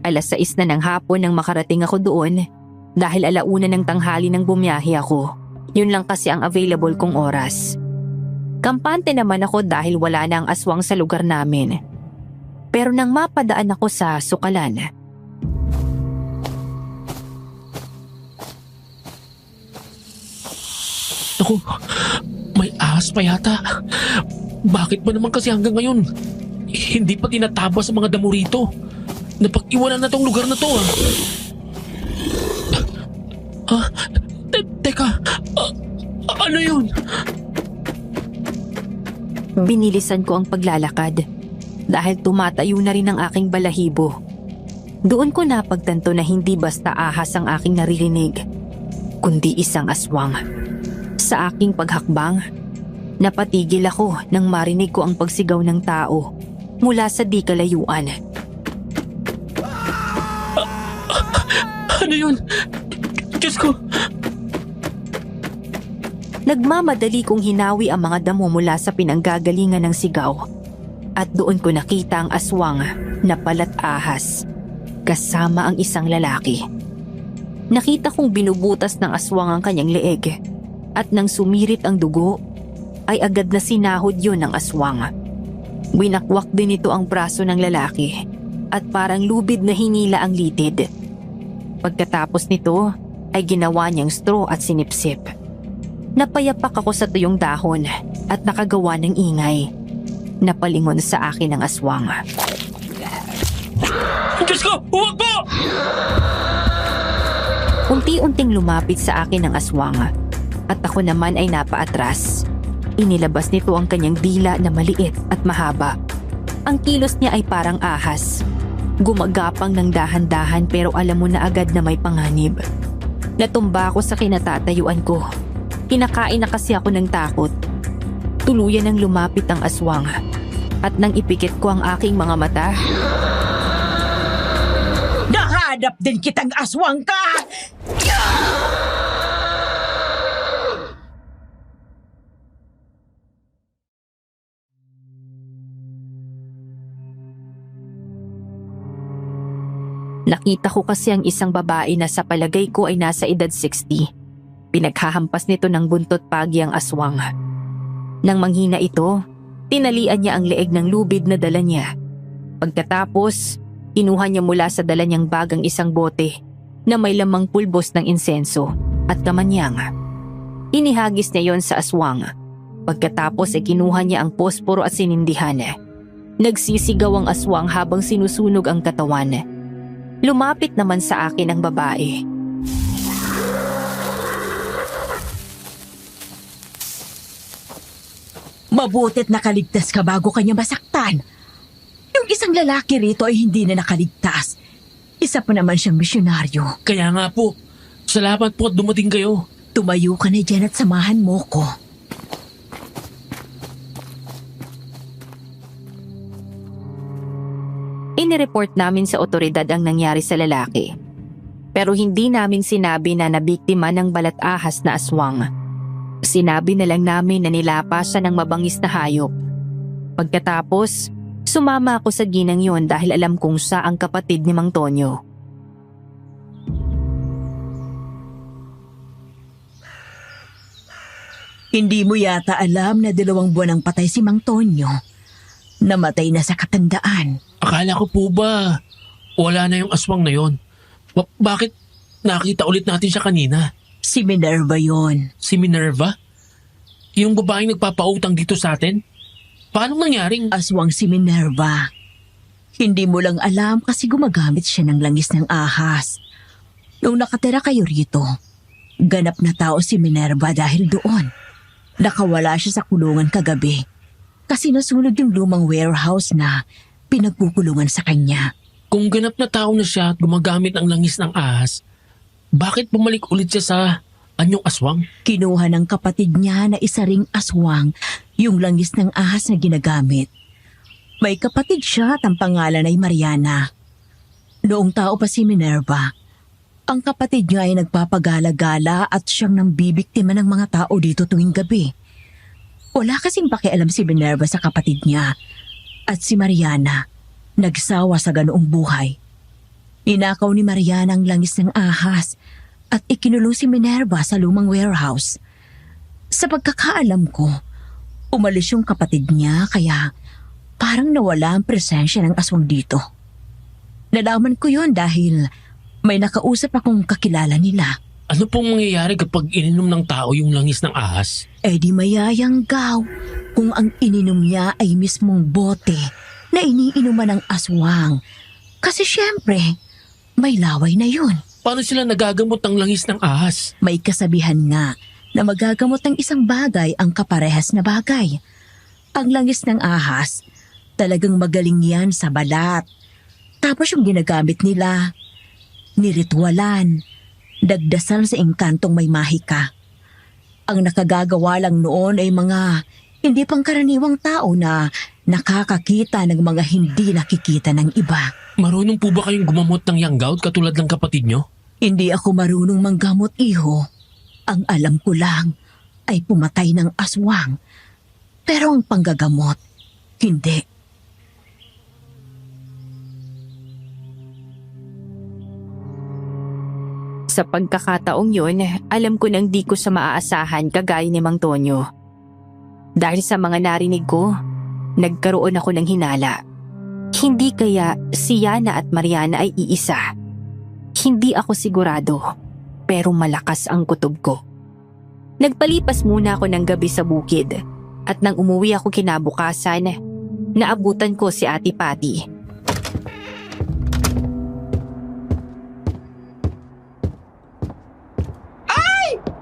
6:00 na ng hapon nang makarating ako doon dahil 1:00 ng tanghali nang bumiyahe ako. Yun lang kasi ang available kong oras. Kampante naman ako dahil wala na ang aswang sa lugar namin. Pero nang mapadaan ako sa sukalan, Naku, may ahas pa yata. Bakit ba naman kasi hanggang ngayon hindi pa tinatabas sa mga damo rito? Napag-iwanan na tong lugar na to Teka, ano yun? binilisan ko ang paglalakad dahil tumatayo na rin ang aking balahibo. Doon ko napagtanto na hindi basta ahas ang aking naririnig, kundi isang aswang. Sa aking paghakbang, napatigil ako nang marinig ko ang pagsigaw ng tao mula sa di kalayuan. Ano yun? Diyos ko! Nagmamadali kong hinawi ang mga damo mula sa pinanggagalingan ng sigaw at doon ko nakita ang aswang na palat ahas kasama ang isang lalaki. Nakita kong binubutas ng aswang ang kanyang leeg at nang sumirit ang dugo ay agad na sinahod yun ng aswang. Winakwak din ito ang braso ng lalaki at parang lubid na hinila ang litid. Pagkatapos nito ay ginawa niyang straw at sinipsip. Napayapak ako sa tuyong dahon at nakagawa ng ingay. Napalingon sa akin ang aswang. Diyos ko! Huwag po! Unti-unting lumapit sa akin ang aswang at ako naman ay napaatras. Inilabas nito ang kanyang dila na maliit at mahaba. Ang kilos niya ay parang ahas. Gumagapang ng dahan-dahan pero alam mo na agad na may panganib. Natumba ako sa kinatatayuan ko. Kinakain na kasi ako ng takot. Tuluyan nang lumapit ang aswang at nang ipikit ko ang aking mga mata, Nahanap din kitang aswang ka! nakita ko kasi ang isang babae na sa palagay ko ay nasa edad 60. Pinaghahampas nito ng buntot pagi ang aswang. Nang manghina ito, tinalian niya ang leeg ng lubid na dala niya. Pagkatapos, kinuha niya mula sa dala niyang bag ang isang bote na may lamang pulbos ng insenso at kamanyang. Inihagis niya yon sa aswang. Pagkatapos ay kinuha niya ang posporo at sinindihan. Nagsisigaw ang aswang habang sinusunog ang katawan. Lumapit naman sa akin ang babae. Mabutit nakaligtas ka bago kanya masaktan. Yung isang lalaki rito ay hindi na nakaligtas. Isa pa naman siyang misyonaryo. Kaya nga po, salamat po at dumating kayo. Tumayo ka na dyan at samahan mo ko. Inireport namin sa otoridad ang nangyari sa lalaki. Pero hindi namin sinabi na nabiktima ng balat ahas na aswang. Sinabi na lang namin na nilapa siya ng mabangis na hayop. Pagkatapos, sumama ako sa ginang yon dahil alam kong siya ang kapatid ni Mang Tonyo. Hindi mo yata alam na 2 buwan ang patay si Mang Tonyo. Namatay na sa katandaan. Akala ko po ba wala na yung aswang na yon? Bakit nakita ulit natin siya kanina? Si Minerva yon. Si Minerva? Yung babaeng nagpapautang dito sa atin? Paano nangyaring? Aswang si Minerva. Hindi mo lang alam kasi gumagamit siya ng langis ng ahas. Nung nakatira kayo rito, ganap na tao si Minerva dahil doon. Nakawala siya sa kulungan kagabi kasi nasunog yung lumang warehouse na pinagkukulungan sa kanya. Kung ganap na tao na siya at gumagamit ng langis ng ahas, bakit bumalik ulit siya sa anyong aswang? Kinuha ng kapatid niya na isa ring aswang yung langis ng ahas na ginagamit. May kapatid siya at ang pangalan ay Mariana. Noong tao pa si Minerva, ang kapatid niya ay nagpapagala-gala at siyang nambibiktima ng mga tao dito tuwing gabi. Wala kasing pakialam si Minerva sa kapatid niya at si Mariana nagsawa sa ganoong buhay. Ninakaw ni Mariana ang langis ng ahas at ikinulong si Minerva sa lumang warehouse. Sa pagkakaalam ko, umalis yung kapatid niya kaya parang nawala ang presensya ng aswang dito. Nalaman ko yon dahil may nakausap akong kakilala nila. Ano pong mangyayari kapag ininom ng tao yung langis ng ahas? Eh di mayayanggaw kung ang ininom niya ay mismong bote na iniinuman ng aswang. Kasi syempre, may laway na yun. Paano sila nagagamot ng langis ng ahas? May kasabihan nga na magagamot ng isang bagay ang kaparehas na bagay. Ang langis ng ahas, talagang magaling yan sa balat. Tapos yung ginagamit nila, niritwalan, dagdasan sa engkantong may mahika. Ang nakagagawa lang noon ay mga hindi pangkaraniwang tao na nakakakita ng mga hindi nakikita ng iba. Marunong po ba kayong gumamot ng young gout katulad ng kapatid nyo? Hindi ako marunong manggamot, iho. Ang alam ko lang ay pumatay ng aswang. Pero ang panggagamot, hindi. Sa pagkakataong yun, alam ko nang di ko siya maaasahan kagaya ni Mang Tonyo. Dahil sa mga narinig ko, nagkaroon ako ng hinala. Hindi kaya si Yana at Mariana ay iisa. Hindi ako sigurado, pero malakas ang kutob ko. Nagpalipas muna ako ng gabi sa bukid at nang umuwi ako kinabukasan, naabutan ko si Ate Patty.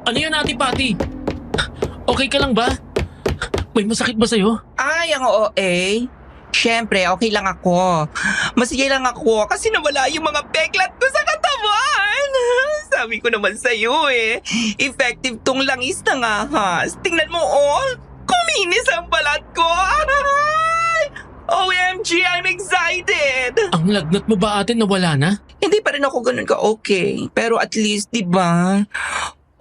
Ano yun, Ate Patty? Okay ka lang ba? May masakit ba sa'yo? Ay, ang OA. Siyempre, okay lang ako. Masige lang ako kasi nawala yung mga peklat ko sa katawan. Sabi ko naman sa'yo effective tong langis ng ahas. Tingnan mo kuminis ang balat ko. Ay! OMG, I'm excited! Ang lagnat mo ba, ate, nawala na? Hindi pa rin ako ganun ka-okay. Pero at least, di ba?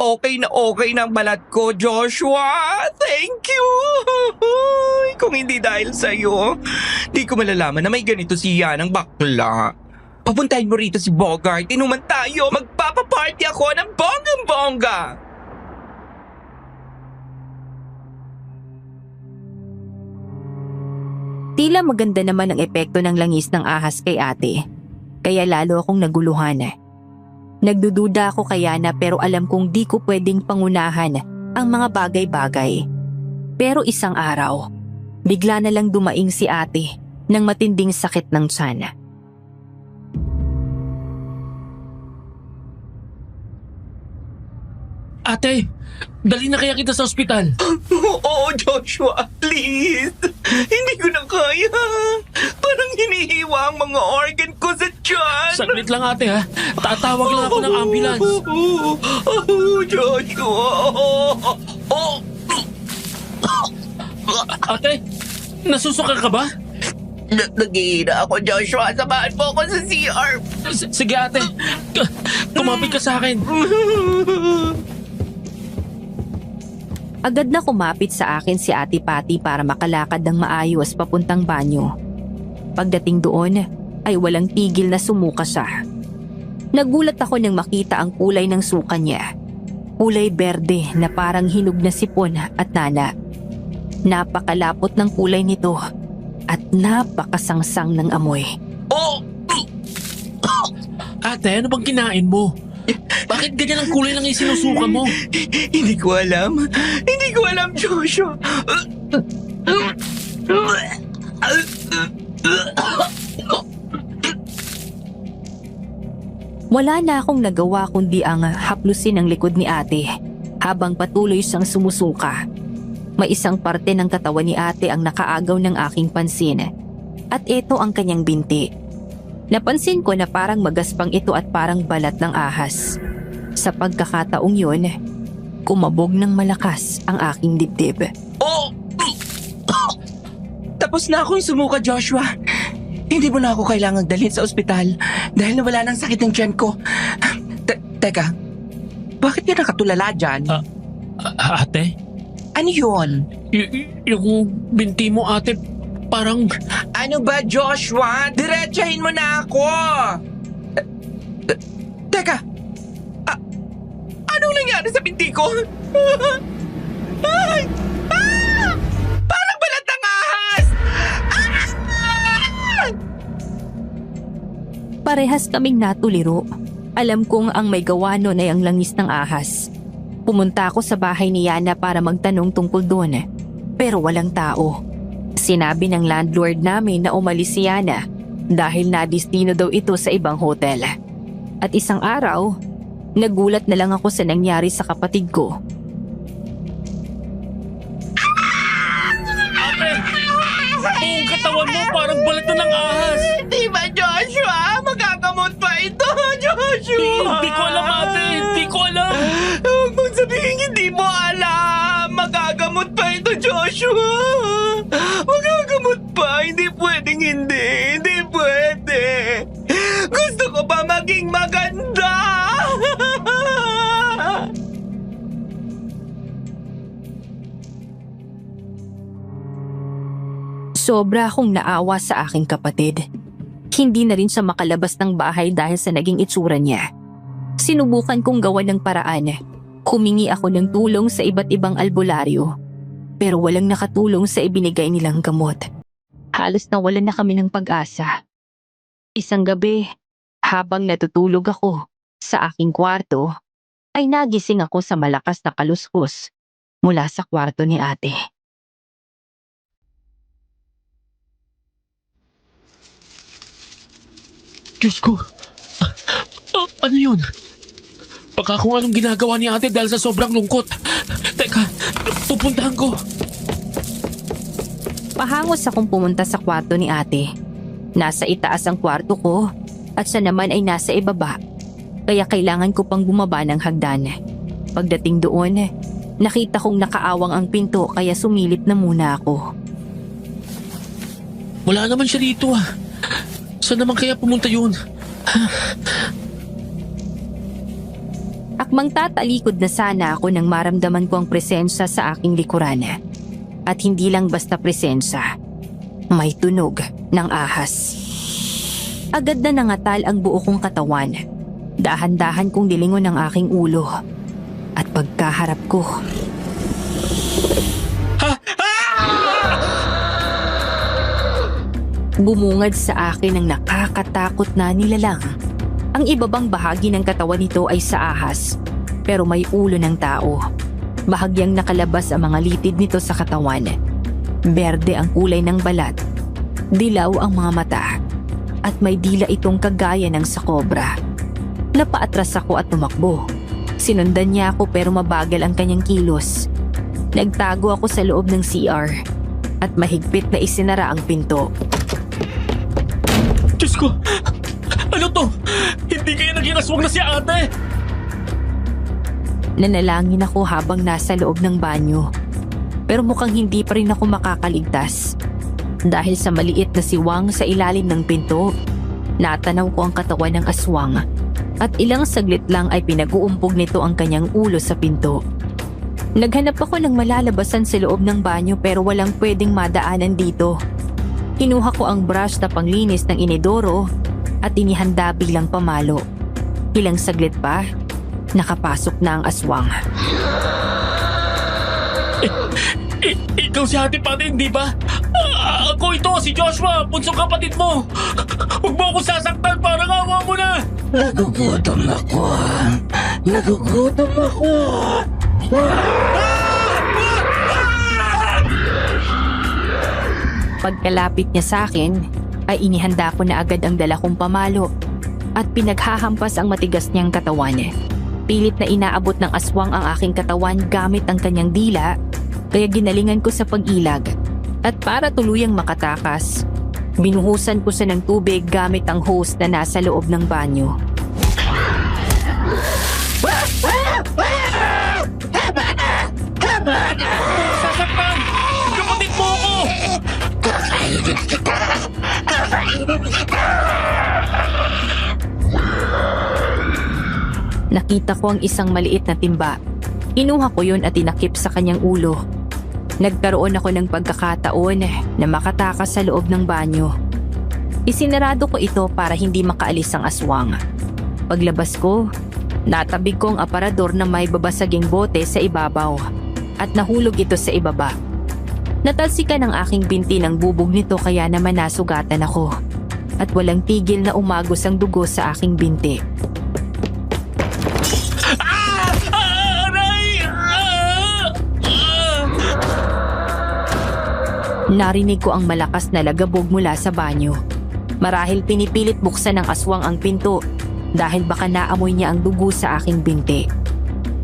Okay na ang balat ko, Joshua. Thank you. Kung hindi dahil sa'yo, di ko malalaman na may ganito si Yanang bakla. Papuntahin mo rito si Bogart. Inuman tayo. Magpapaparty ako ng bonggang-bongga. Tila maganda naman ang epekto ng langis ng ahas kay ate. Kaya lalo akong naguluhan. Nagdududa ako kay Yana pero alam kong di ko pwedeng pangunahan ang mga bagay-bagay. Pero isang araw, bigla na lang dumaing si ate ng matinding sakit ng tiyan. Ate, dali na kaya kita sa ospital. Oo, Joshua, please. Hindi ko na kaya. Parang hinihiwa ang mga organ ko sa tiyan. Saglit lang, ate, ha. Tatawag lang ako ng ambulance. Joshua. Ate, nasusuka ka ba? Nag-iina ako, Joshua. Samahan mo ako sa CR. Sige, ate. Kumapit ka sa akin. Agad na kumapit sa akin si Ate Patty para makalakad ng maayos papuntang banyo. Pagdating doon, ay walang tigil na sumuka siya. Nagulat ako nang makita ang kulay ng suka niya. Kulay berde na parang hinog na sipon at nana. Napakalapot ng kulay nito at napakasangsang ng amoy. Ate, ano bang kinain mo? Bakit ganyan ang kulay lang yung sinusuka mo? Hindi ko alam. Hindi ko alam, Joshua. Wala na akong nagawa kundi ang haplusin ang likod ni ate habang patuloy siyang sumusuka. May isang parte ng katawan ni ate ang nakaagaw ng aking pansin at ito ang kanyang binti. Napansin ko na parang magaspang ito at parang balat ng ahas. Sa pagkakataong yun, kumabog ng malakas ang aking dibdib. Oh! Tapos na akong sumuka, Joshua. Hindi mo na ako kailangang dalhin sa ospital dahil nawala ng sakit ng tiyan ko. Teka, bakit ka nakatulala dyan? Ate? Ano yun? Yung binti mo, ate, parang... Ano ba, Joshua? Diretsahin mo na ako! Teka, anong nangyari sa binti ko? Ay! Parang balat ng ahas! Parehas kaming natuliro. Alam kong ang may gawa nun ay ang langis ng ahas. Pumunta ako sa bahay ni Yana para magtanong tungkol doon. Pero walang tao. Sinabi ng landlord namin na umalis si Yana dahil nadistino daw ito sa ibang hotel. At isang araw, nagulat na lang ako sa nangyari sa kapatid ko. Ate! Buong katawan mo parang balat na ng ahas! Di ba, Joshua? Magagamot pa ito, Joshua! Hindi ko alam, ate! Hindi ko alam! Huwag mong sabihin hindi mo alam! Magagamot pa ito, Joshua! Magagamot pa! Hindi pwedeng hindi! Hindi pwede! Gusto ko pa maging maganda! Sobra akong naawa sa aking kapatid. Hindi na rin siya makalabas ng bahay dahil sa naging itsura niya. Sinubukan kong gawan ng paraan. Humingi ako ng tulong sa iba't ibang albularyo. Pero walang nakatulong sa ibinigay nilang gamot. Halos nawalan na kami ng pag-asa. Isang gabi, habang natutulog ako sa aking kwarto, ay nagising ako sa malakas na kaluskos mula sa kwarto ni ate. Diyos ko! Ano yun? Baka kung anong ginagawa ni ate dahil sa sobrang lungkot. Teka, pupuntahan ko. Pahangos akong pumunta sa kwarto ni ate. Nasa itaas ang kwarto ko at siya naman ay nasa ibaba. Kaya kailangan ko pang bumaba ng hagdan. Pagdating doon, nakita kong nakaawang ang pinto kaya sumilip na muna ako. Wala naman siya dito ah. Saan naman kaya pumunta yun? Akmang tatalikod na sana ako nang maramdaman ko ang presensya sa aking likuran. At hindi lang basta presensya. May tunog ng ahas. Agad na nangatal ang buo kong katawan. Dahan-dahan kong dilingon ang aking ulo. At pagkaharap ko... Bumungad sa akin ang nakakatakot na nilalang. Ang ibabang bahagi ng katawan nito ay sa ahas, pero may ulo ng tao. Bahagyang nakalabas ang mga litid nito sa katawan. Berde ang kulay ng balat, dilaw ang mga mata, at may dila itong kagaya ng sa kobra. Napaatras ako at tumakbo. Sinundan niya ako pero mabagal ang kanyang kilos. Nagtago ako sa loob ng CR at mahigpit na isinara ang pinto. Diyos ko! Ano to? Hindi kaya naging aswang na si ate? Nanalangin ako habang nasa loob ng banyo. Pero mukhang hindi pa rin ako makakaligtas. Dahil sa maliit na siwang sa ilalim ng pinto, natanaw ko ang katawan ng aswang. At ilang saglit lang ay pinag-uumpog nito ang kanyang ulo sa pinto. Naghanap ako ng malalabasan sa loob ng banyo pero walang pwedeng madaanan dito. Kinuha ko ang brush na panglinis ng inidoro at inihanda bilang pamalo. Ilang saglit pa, nakapasok na ang aswang. Ikaw si Ate Pati, hindi ba? Ako ito, si Joshua, punsong kapatid mo. Huwag mo akong sasaktan, parang awa mo na. Nagugutom ako. Nagugutom ako. Pagkalapit niya sa akin, ay inihanda ko na agad ang dala kong pamalo. at pinaghahampas ang matigas niyang katawan. Pilit na inaabot ng aswang ang aking katawan gamit ang kanyang dila, kaya ginalingan ko sa pag-ilag. At para tuluyang makatakas, binuhusan ko siya ng tubig gamit ang hose na nasa loob ng banyo. Sasaktan! Kapatid mo ako! Nakita ko ang isang maliit na timba. Kinuha ko yun at tinakip sa kanyang ulo. Nagkaroon ako ng pagkakataon na makatakas sa loob ng banyo. Isinarado ko ito para hindi makaalis ang aswang. Paglabas ko, natabig ko ang aparador na may babasaging bote sa ibabaw at nahulog ito sa ibaba. Natalsikan ang aking binti ng bubog nito kaya naman nasugatan ako at walang tigil na umagos ang dugo sa aking binti. Narinig ko ang malakas na lagabog mula sa banyo. Marahil pinipilit buksan ng aswang ang pinto dahil baka naamoy niya ang dugo sa aking binti.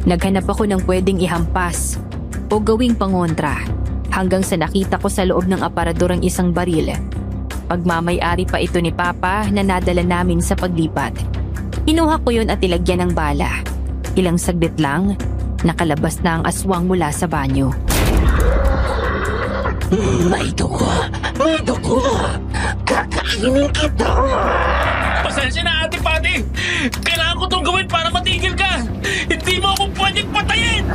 Naghanap ako ng pwedeng ihampas o gawing pangontra hanggang sa nakita ko sa loob ng aparador ang isang baril. Pagmamay-ari pa ito ni Papa na nadala namin sa paglipat. Kinuha ko yun at ilagyan ng bala. Ilang saglit lang, nakalabas na ang aswang mula sa banyo. May dugo! May dugo! Kakainin kita! Pasensya na, Ate Patty! Kailangan ko itong gawin para matigil ka! Hindi mo ako pwedeng patayin!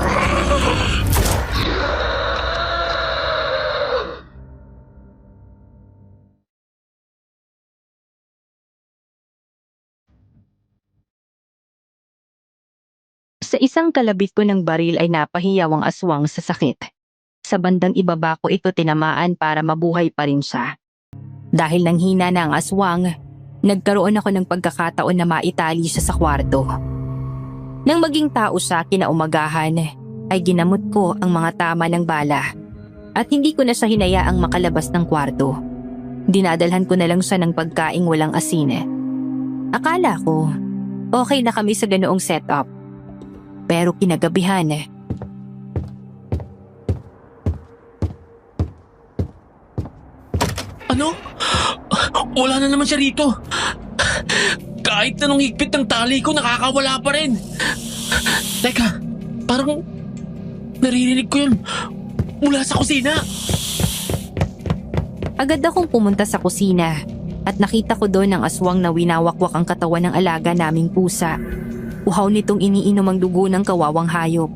Sa isang kalabit ko ng baril ay napahiyaw ang aswang sa sakit. Sa bandang ibaba ko ito tinamaan para mabuhay pa rin siya. Dahil nang hina na ang aswang, nagkaroon ako ng pagkakataon na maitali siya sa kwarto. Nang maging tao siya kinaumagahan, ay ginamot ko ang mga tama ng bala at hindi ko na siya hinayaang makalabas ng kwarto. Dinadalhan ko na lang siya ng pagkaing walang asin. Akala ko, okay na kami sa ganoong setup. Pero kinagabihan, Ano? Wala na naman siya rito. Kahit anong higpit ng tali ko, nakakawala pa rin. Teka, parang naririnig ko yun mula sa kusina. agad akong pumunta sa kusina at nakita ko doon ang aswang na winawakwak ang katawan ng alaga naming pusa. Uhaw nitong iniinom ang dugo ng kawawang hayop.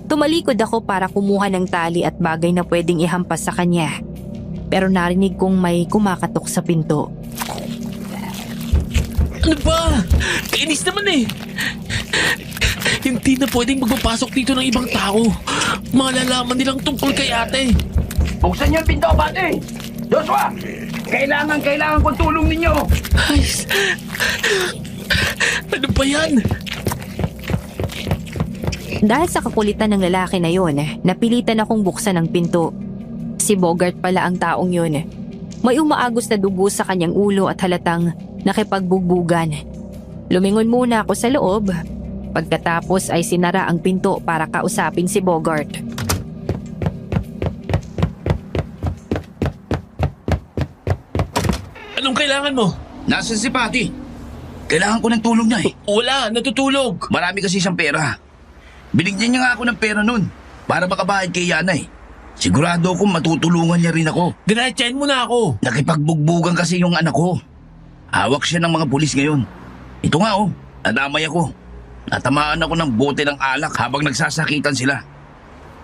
Tumalikod ako para kumuha ng tali at bagay na pwedeng ihampas sa kanya. Pero narinig kong may kumakatok sa pinto. Ano ba? Kainis naman eh. Hindi na pwedeng magpapasok dito ng ibang tao. Malalaman nilang tungkol kay ate. Buksan niyo ang pinto, pati! Joshua! Kailangan kong tulong ninyo! Ay, ano ba yan? Dahil sa kakulitan ng lalaki na yon, napilitan akong buksan ang pinto. Si Bogart pala ang taong yun. May umaagos na dugo sa kanyang ulo at halatang nakipagbugbugan. Lumingon muna ako sa loob. Pagkatapos ay sinara ang pinto para kausapin si Bogart. Anong kailangan mo? Nasaan si Patty? Kailangan ko ng tulong niya eh. Wala, natutulog. Marami kasi siyang pera. Binigyan niya nga ako ng pera nun para makabayad kay Yana eh. Sigurado akong matutulungan niya rin ako. Diretsahin mo na ako. Nakipagbugbugan kasi yung anak ko. Hawak siya ng mga pulis ngayon. Ito nga oh, nadamay ako. Natamaan ako ng bote ng alak habang nagsasakitan sila.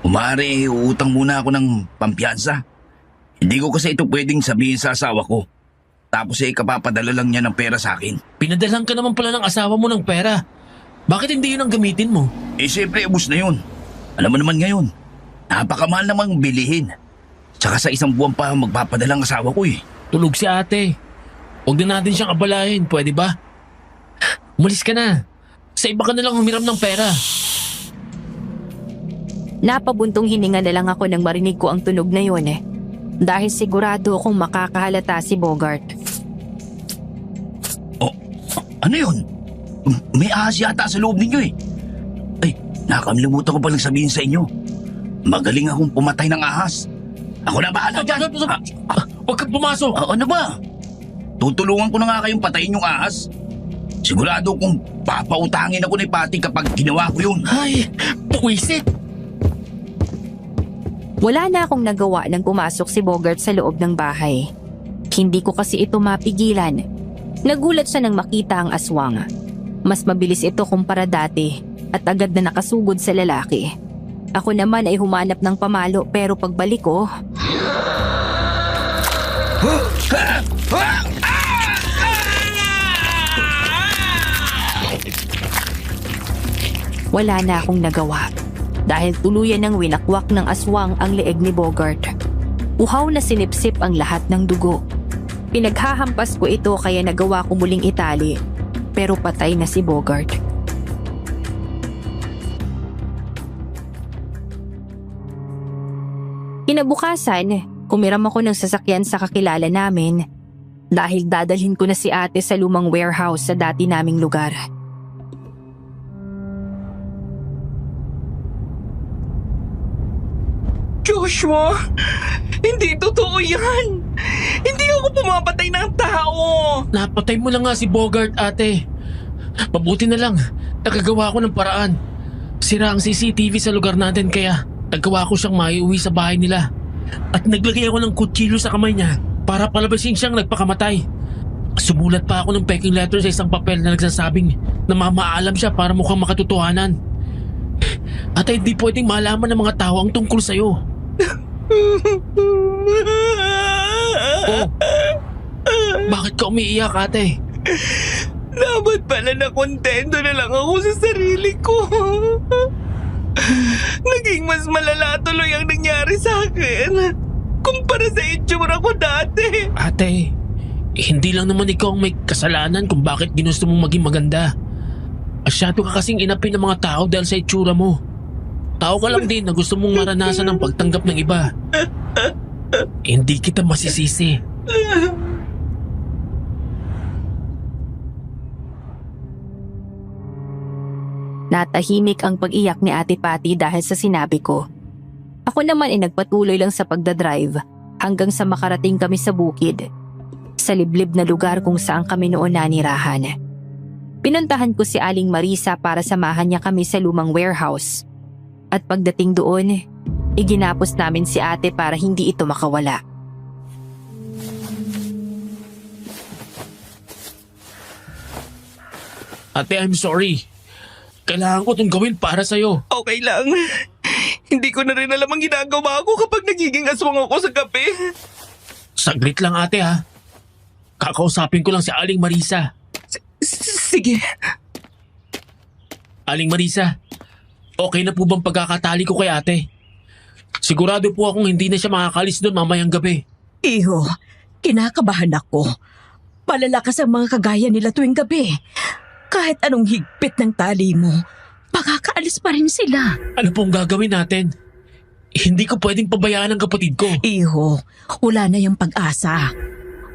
Umari, uutang muna ako ng pampiyansa. Hindi ko kasi ito pwedeng sabihin sa asawa ko. Tapos kapapadala lang niya ng pera sa akin. Pinadalan ka naman pala ng asawa mo ng pera. Bakit hindi yun ang gamitin mo? Siyempre, ubus na yun. Alam mo naman ngayon, napakamahal namang bilihin. Tsaka sa isang buwan pa magpapadala ang asawa ko eh. Tulog si ate. Huwag na natin siyang abalahin, pwede ba? Umalis ka na. Sa iba ka na lang humiram ng pera. Napabuntong hininga na lang ako nang marinig ko ang tunog na yun dahil sigurado akong makakahalata si Bogart. Ano yun? May ahas yata sa loob ninyo eh. Ay, nakakalimutan ko palang sabihin sa inyo. Magaling akong pumatay ng ahas. Ako na bahala dyan. Huwag kang pumasok! Ano ba? Tutulungan ko na nga kayong patayin yung ahas. Sigurado kung papautangin ako ni Patty kapag ginawa ko yun. Ay, puwisit! Wala na akong nagawa nang pumasok si Bogart sa loob ng bahay. Hindi ko kasi ito mapigilan. Nagulat siya nang makita ang aswang. Mas mabilis ito kumpara dati at agad na nakasugod sa lalaki. Ako naman ay humanap ng pamalo pero pagbalik ko... Wala na akong nagawa dahil tuluyan ng winakwak ng aswang ang leeg ni Bogart. Uhaw na sinipsip ang lahat ng dugo. Pinaghahampas ko ito kaya nagawa ko muling itali pero patay na si Bogart. Kinabukasan, kumiram ako ng sasakyan sa kakilala namin dahil dadalhin ko na si ate sa lumang warehouse sa dati naming lugar. Joshua, hindi totoo yan. Hindi ako pumapatay ng tao. Napatay mo na nga si Bogart, ate. Mabuti na lang, nakagawa ko ng paraan. Sira ang CCTV sa lugar natin kaya nagawa ko siyang maiuwi sa bahay nila. At naglagay ako ng kutsilyo sa kamay niya para palabasin siyang nagpakamatay. Sumulat pa ako ng peking letter sa isang papel na nagsasabing na mamaalam siya para mukhang makatotohanan. At hindi pwedeng malaman ng mga tao ang tungkol sa'yo. Oh, bakit ka umiiyak, ate? Dapat pala na kontento na lang ako sa sarili ko. Naging mas malala tuloy ang nangyari sa akin kumpara sa itsura ko dati. Ate, hindi lang naman ikaw ang may kasalanan kung bakit ginusto mong maging maganda. Asyado ka kasing inapin ng mga tao dahil sa itsura mo. Tao ka lang din na gusto mong maranasan ang pagtanggap ng iba. Hindi kita masisisi. Natahimik ang pag-iyak ni Ate Patty dahil sa sinabi ko. Ako naman ay nagpatuloy lang sa pagdadrive hanggang sa makarating kami sa bukid. Sa liblib na lugar kung saan kami noon nanirahan. Pinuntahan ko si Aling Marisa para samahan niya kami sa lumang warehouse. At pagdating doon, iginapos namin si ate para hindi ito makawala. Ate, I'm sorry. Kailangan ko itong gawin para sa'yo. Okay lang. Hindi ko na rin alam ang ginagawa ko kapag nagiging aswang ako sa gabi. Saglit lang, ate, ha. Kakausapin ko lang si Aling Marisa. Sige. Aling Marisa, okay na po bang pagkakatali ko kay ate? Sigurado po akong hindi na siya makakalis doon mamayang gabi. Iho, kinakabahan ako. Palalakas ang mga kagaya nila tuwing gabi. Kahit anong higpit ng tali mo, makakaalis pa rin sila. Ano pong gagawin natin? Hindi ko pwedeng pabayaan ang kapatid ko. Iho, wala na yung pag-asa.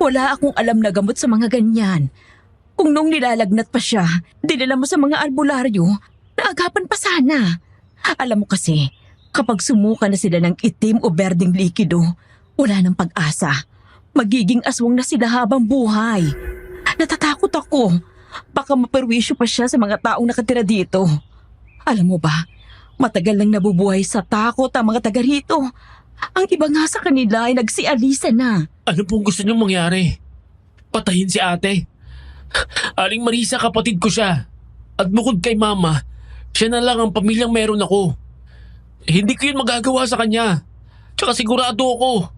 Wala akong alam na gamot sa mga ganyan. Kung nung nilalagnat pa siya, dinala mo sa mga albularyo, naagapan pa sana. Alam mo kasi, kapag sumuka na sila ng itim o berdeng likido, wala nang pag-asa. Magiging aswang na sila habang buhay. Natatakot ako. Baka maperwisyo pa siya sa mga taong nakatira dito. Alam mo ba, matagal lang nabubuhay sa takot ang mga taga rito. Ang iba nga sa kanila ay nagsialisa na. Ano pong gusto niyong mangyari? Patayin si ate? Aling Marisa, kapatid ko siya. At bukod kay mama, siya na lang ang pamilyang meron ako. Hindi ko yun magagawa sa kanya. Tsaka sigurado ako,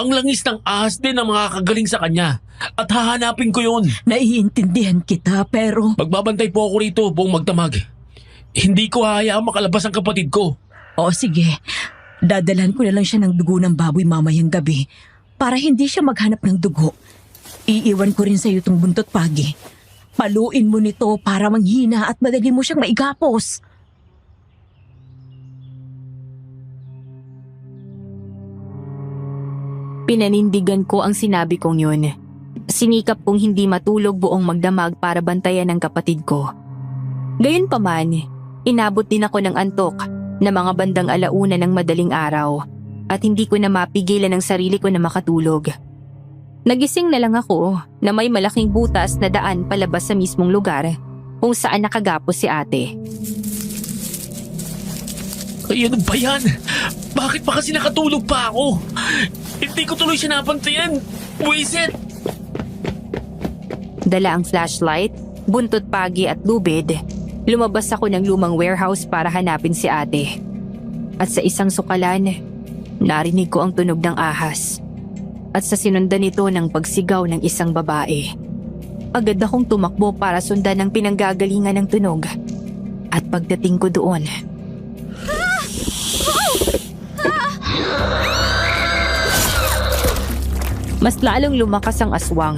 ang langis ng ahas din ang makakagaling sa kanya. At hahanapin ko yun. Naiintindihan kita pero... Magbabantay po ako rito buong magdamag. Hindi ko hahayaang makalabas ang kapatid ko. O sige, dadalhan ko na lang siya ng dugo ng baboy mamayang gabi para hindi siya maghanap ng dugo. Iiwan ko rin sa iyo itong buntot pagi. Paluin mo nito para manghina at madali mo siyang maigapos. Pinanindigan ko ang sinabi kong yun. Sinikap kong hindi matulog buong magdamag para bantayan ang kapatid ko. Gayunpaman, inabot din ako ng antok na mga bandang 1:00 ng madaling araw at hindi ko na mapigilan ang sarili ko na makatulog. Nagising na lang ako na may malaking butas na daan palabas sa mismong lugar kung saan nakagapos si ate. Ay, ano ba yan? Bakit ba kasi nakatulog pa ako? Hindi ko tuloy siya napantayan. Buisit! Dala ang flashlight, buntot pagi at lubid. Lumabas ako ng lumang warehouse para hanapin si ate. At sa isang sukalan, narinig ko ang tunog ng ahas. At sa sinundan nito ng pagsigaw ng isang babae. Agad akong tumakbo para sundan ang pinanggagalingan ng tunog. At pagdating ko doon, mas lalong lumakas ang aswang.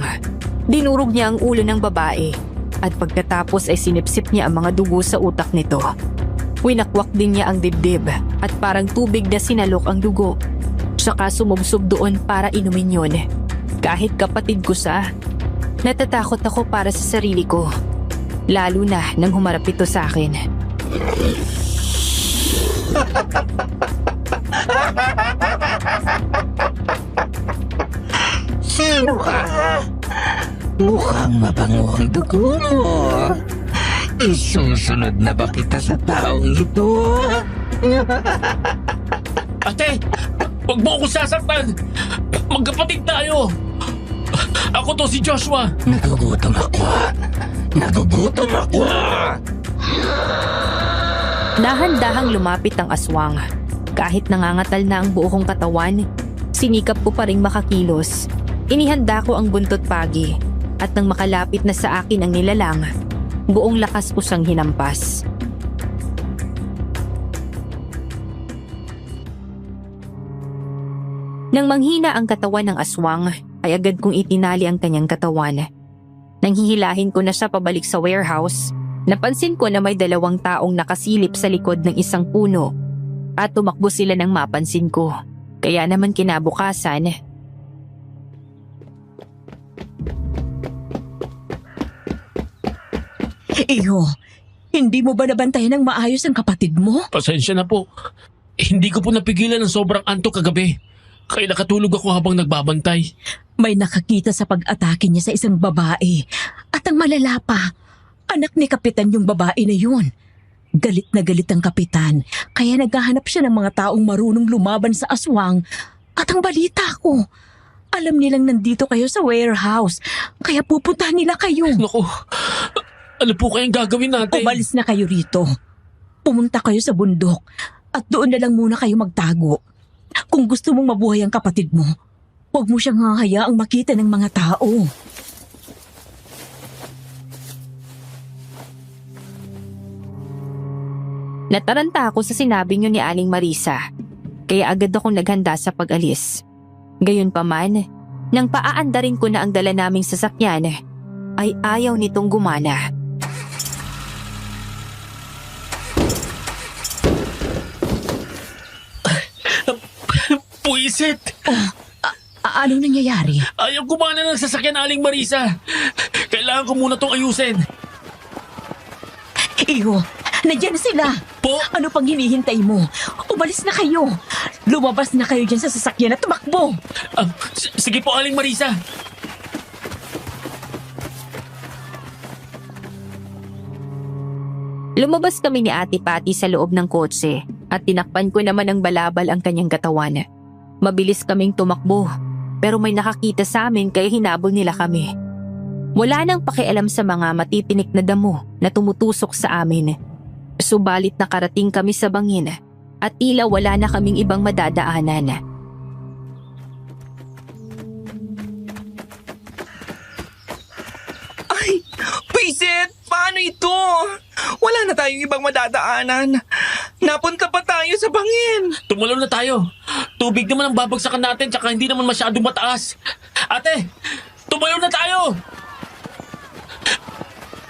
Dinurog niya ang ulo ng babae at pagkatapos ay sinipsip niya ang mga dugo sa utak nito. Winakwak din niya ang dibdib at parang tubig na sinalok ang dugo. Saka sumubsob doon para inumin yun. Kahit kapatid ko sa, natatakot ako para sa sarili ko. Lalo na nang humarap ito sa akin. Sino ka? Mukhang mabango ang dugo mo. Isusunod na ba kita sa taong ito? Ate! Huwag mo akong sasaktan! Magkapatid tayo! Ako to si Joshua! Nagugutom ako. Nagugutom ako. Dahan-dahang lumapit ang aswang. Kahit nangangatal na ang buo kong katawan, sinikap ko pa ring makakilos. Inihanda ko ang buntot pagi at nang makalapit na sa akin ang nilalang, buong lakas ko siyang hinampas. Nang manghina ang katawan ng aswang, ay agad kong itinali ang kanyang katawan. Nang hihilahin ko na siya pabalik sa warehouse, napansin ko na may 2 taong nakasilip sa likod ng isang puno at tumakbo sila nang mapansin ko. Kaya naman kinabukasan, Iyo, hindi mo ba nabantayan ng maayos ang kapatid mo? Pasensya na po. Hindi ko po napigilan ng sobrang antok kagabi. Kaya nakatulog ako habang nagbabantay. May nakakita sa pag-atake niya sa isang babae. At ang malala pa, anak ni Kapitan yung babae na yun. Galit na galit ang Kapitan, kaya naghahanap siya ng mga taong marunong lumaban sa aswang. At ang balita ko, alam nilang nandito kayo sa warehouse, kaya pupuntahan nila kayo. Naku, ano po kayang gagawin natin? Umalis na kayo rito. Pumunta kayo sa bundok at doon na lang muna kayo magtago. Kung gusto mong mabuhay ang kapatid mo, huwag mo siyang hahayaang makita ng mga tao. nataranta ako sa sinabi niyo ni Aling Marisa. Kaya agad akong naghanda sa pag-alis. Gayunpaman, nang paaandarin ko na ang dala naming sasakyan, ay ayaw nitong gumana. Puisit! Anong nangyayari? Ayaw gumana ng sasakyan, Aling Marisa. Kailangan ko muna tong ayusin. Iyo, nandiyan na sila. Po? Ano pang hinihintay mo? Umalis na kayo. Lumabas na kayo dyan sa sasakyan at tumakbo. Sige po, Aling Marisa. Lumabas kami ni Ate Patty sa loob ng kotse at tinakpan ko naman ng balabal ang kanyang katawan. Mabilis kaming tumakbo pero may nakakita sa amin kaya hinabol nila kami. Wala nang pakialam sa mga matitinik na damo na tumutusok sa amin. Subalit nakarating kami sa bangin at tila wala na kaming ibang madadaanan. Ay, Pisit! Paano ito? Wala na tayong ibang madadaanan. Napunta pa tayo sa bangin. Tumalon na tayo. Tubig naman ang babagsakan natin tsaka hindi naman masyadong mataas. Ate, tumalon na tayo!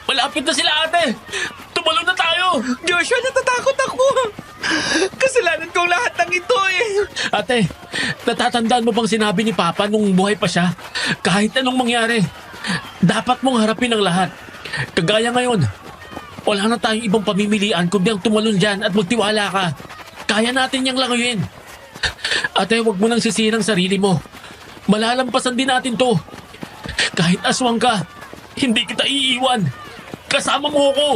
Malapit na sila, ate! Tumalon na tayo! Joshua, natatakot ako. Kasalanan kong lahat ng ito eh. Ate, natatandaan mo bang sinabi ni Papa nung buhay pa siya? Kahit anong mangyari, dapat mong harapin ang lahat. Kagaya ngayon, wala na tayong ibang pamimilian kundi ang tumalon dyan at magtiwala ka. Kaya natin niyang languyin. Ate, huwag mo nang sisihin ang sarili mo. Malalampasan din natin to. Kahit aswang ka, hindi kita iiwan. Kasama mo ako.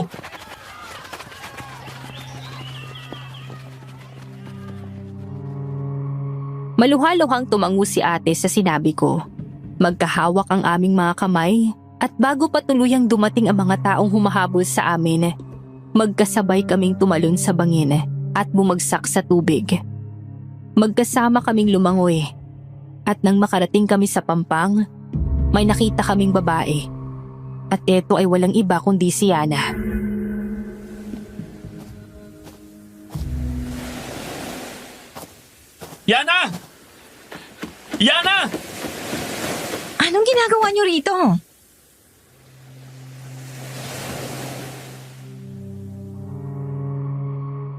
Maluhaluhang tumango si ate sa sinabi ko. Magkahawak ang aming mga kamay at bago pa tuluyang dumating ang mga taong humahabol sa amin, magkasabay kaming tumalon sa bangin at bumagsak sa tubig. Magkasama kaming lumangoy at nang makarating kami sa pampang, may nakita kaming babae at ito ay walang iba kundi si Yana. Yana! Yana! Anong ginagawa niyo rito?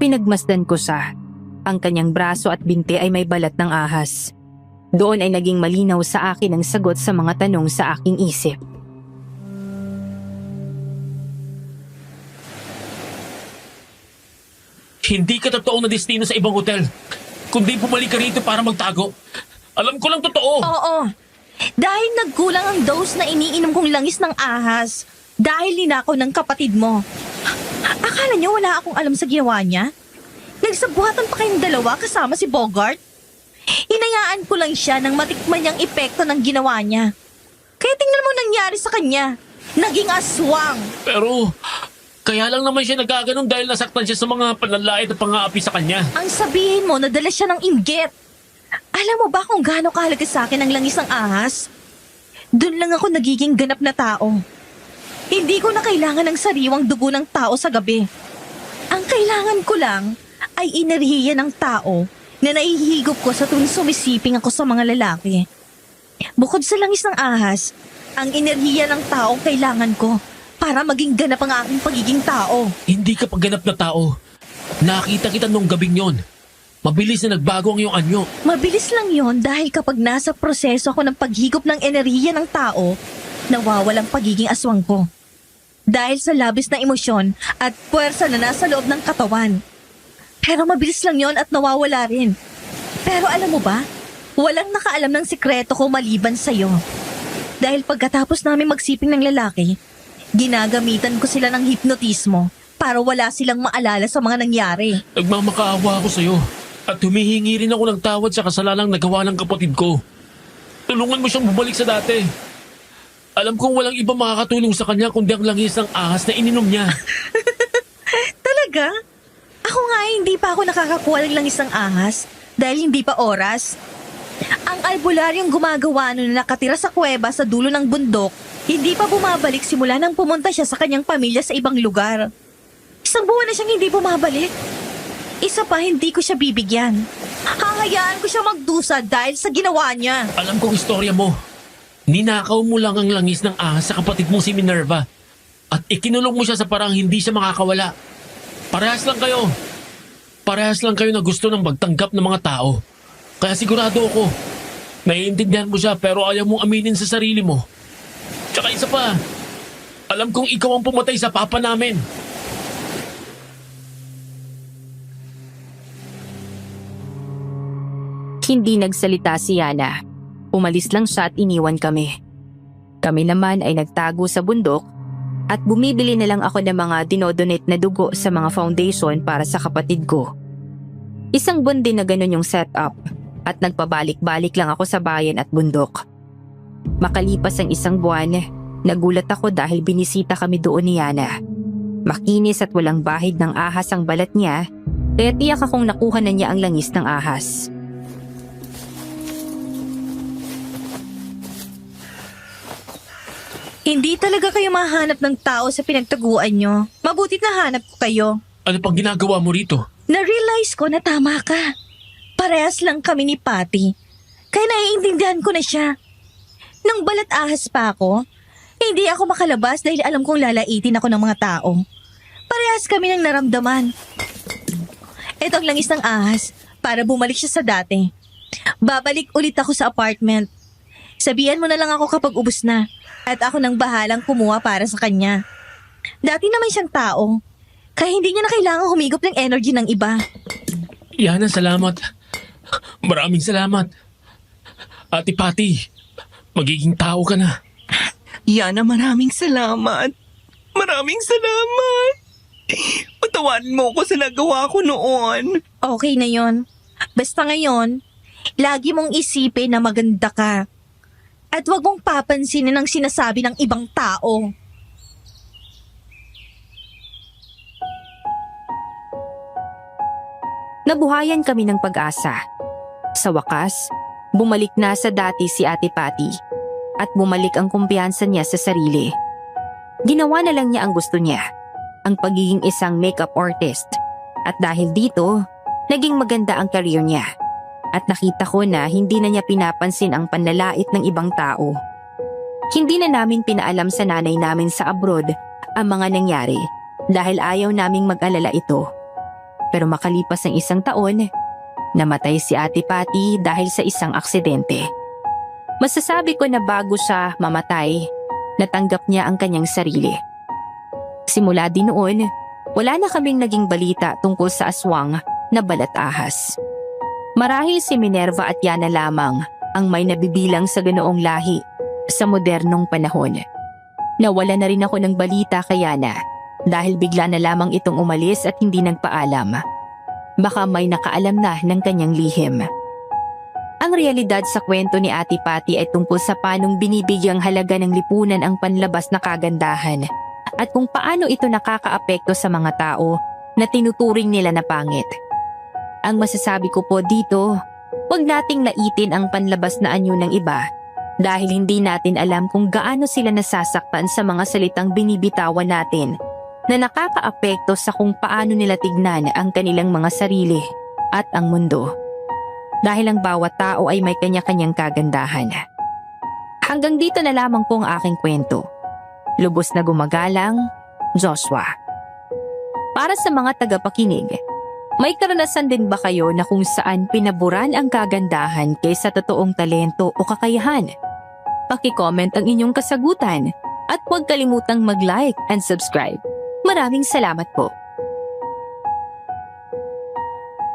Pinagmasdan ko sa ang kanyang braso at binti ay may balat ng ahas. Doon ay naging malinaw sa akin ang sagot sa mga tanong sa aking isip. Hindi ka totoong na destino sa ibang hotel, kundi bumalik ka rito para magtago. Alam ko lang totoo. Oo. Dahil nagkulang ang dose na iniinom kong langis ng ahas. Dahil ninakaw ng kapatid mo. Akala niyo wala akong alam sa ginawa niya? Nagsabuhatan pa kayong dalawa kasama si Bogart? Hinayaan ko lang siya nang matikman niyang epekto ng ginawa niya. Kaya tingnan mo nangyari sa kanya. Naging aswang. Pero, kaya lang naman siya nagkaganon dahil nasaktan siya sa mga panlalait at pang-aapi sa kanya. Ang sabihin mo, nadala siya ng inggit. Alam mo ba kung gaano kahalaga sa akin ang langis ng ahas? Doon lang ako nagiging ganap na tao. Hindi ko na kailangan ng sariwang dugo ng tao sa gabi. Ang kailangan ko lang ay enerhiya ng tao na naihigop ko sa tuwing sumisiping ako sa mga lalaki. Bukod sa langis ng ahas, ang enerhiya ng tao kailangan ko para maging ganap ang aking pagiging tao. Hindi ka pagganap na tao. Nakita kita nung gabing yon. Mabilis na nagbago ang iyong anyo. Mabilis lang yon dahil kapag nasa proseso ako ng paghigop ng enerhiya ng tao, nawawalang pagiging aswang ko. Dahil sa labis na emosyon at puwersa na nasa loob ng katawan. Pero mabilis lang yon at nawawala rin. Pero alam mo ba, walang nakaalam ng sikreto ko maliban sa'yo. Dahil pagkatapos namin magsiping ng lalaki, ginagamitan ko sila ng hipnotismo para wala silang maalala sa mga nangyari. Nagmamakaawa ako sa'yo. At humihingi rin ako ng tawad sa kasalanang nagawa ng kapatid ko. Tulungan mo siyang bumalik sa dati. Alam kong walang iba makakatulong sa kanya kundi ang langis ng ahas na ininom niya. Talaga? Ako nga hindi pa ako nakakakuha ng langis ng ahas dahil hindi pa oras. Ang albularyong gumagawa nun na nakatira sa kuweba sa dulo ng bundok, hindi pa bumabalik simula nang pumunta siya sa kanyang pamilya sa ibang lugar. 1 buwan na siyang hindi bumabalik. Isa pa, hindi ko siya bibigyan. Hahayaan ko siya magdusa dahil sa ginawa niya. Alam kong istorya mo. Ninakaw mo lang ang langis ng ahas sa kapatid mong si Minerva. At ikinulong mo siya sa parang hindi siya makakawala. Parehas lang kayo. Parehas lang kayo na gusto ng magtanggap ng mga tao. Kaya sigurado ako, naiintindihan mo siya pero ayaw mong aminin sa sarili mo. Tsaka isa pa, alam kong ikaw ang pumatay sa papa namin. Hindi nagsalita si Yana. Umalis lang siya at iniwan kami. Kami naman ay nagtago sa bundok at bumibili na lang ako ng mga dinodonate na dugo sa mga foundation para sa kapatid ko. 1 buwan din na ganun yung setup at nagpabalik-balik lang ako sa bayan at bundok. Makalipas ang 1 buwan, nagulat ako dahil binisita kami doon ni Yana. Makinis at walang bahid ng ahas ang balat niya, kaya tiyak akong nakuha na niya ang langis ng ahas. Hindi talaga kayo mahanap ng tao sa pinagtaguan nyo. Mabutit na hanap ko kayo. Ano pang ginagawa mo rito? Na-realize ko na tama ka. Parehas lang kami ni Patty. Kaya naiintindihan ko na siya. Nang balat ahas pa ako, hindi ako makalabas dahil alam kong lalaitin ako ng mga tao. Parehas kami ng naramdaman. Ito ang langis ng ahas para bumalik siya sa dati. Babalik ulit ako sa apartment. Sabihan mo na lang ako kapag ubos na at ako nang bahalang kumuha para sa kanya. Dati naman siyang tao, kaya hindi niya na kailangan humigop ng energy ng iba. Yana, salamat. Maraming salamat. Ate Patty, magiging tao ka na. Yana, maraming salamat. Maraming salamat. Patawarin mo ko sa nagawa ko noon. Okay na yon. Basta ngayon, lagi mong isipin na maganda ka. At huwag mong papansinin ang sinasabi ng ibang tao. Nabuhayan kami ng pag-asa. Sa wakas, bumalik na sa dati si Ate Patty at bumalik ang kumpiyansa niya sa sarili. Ginawa na lang niya ang gusto niya, ang pagiging isang makeup artist. At dahil dito, naging maganda ang career niya. At nakita ko na hindi na niya pinapansin ang panlalait ng ibang tao. Hindi na namin pinaalam sa nanay namin sa abroad ang mga nangyari dahil ayaw naming mag-alala ito. Pero makalipas ng 1 taon, namatay si Ate Patty dahil sa isang aksidente. Masasabi ko na bago siya mamatay, natanggap niya ang kanyang sarili. Simula din noon, wala na kaming naging balita tungkol sa aswang na balat ahas. Marahil si Minerva at Yana lamang ang may nabibilang sa ganoong lahi sa modernong panahon. Nawala na rin ako ng balita kay Yana dahil bigla na lamang itong umalis at hindi nagpaalam. Baka may nakaalam na ng kanyang lihim. Ang realidad sa kwento ni Ate Patty ay tungkol sa paanong binibigyang halaga ng lipunan ang panlabas na kagandahan at kung paano ito nakakaapekto sa mga tao na tinuturing nila na pangit. Ang masasabi ko po dito, huwag nating laitin ang panlabas na anyo ng iba dahil hindi natin alam kung gaano sila nasasaktan sa mga salitang binibitawan natin na nakakaapekto sa kung paano nila tignan ang kanilang mga sarili at ang mundo. Dahil ang bawat tao ay may kanya-kanyang kagandahan. Hanggang dito na lamang po ang aking kwento. Lubos na gumagalang, Joshua. Para sa mga tagapakinig, may karanasan din ba kayo na kung saan pinaburan ang kagandahan kaysa totoong talento o kakayahan? Paki-comment ang inyong kasagutan at huwag kalimutang mag-like and subscribe. Maraming salamat po.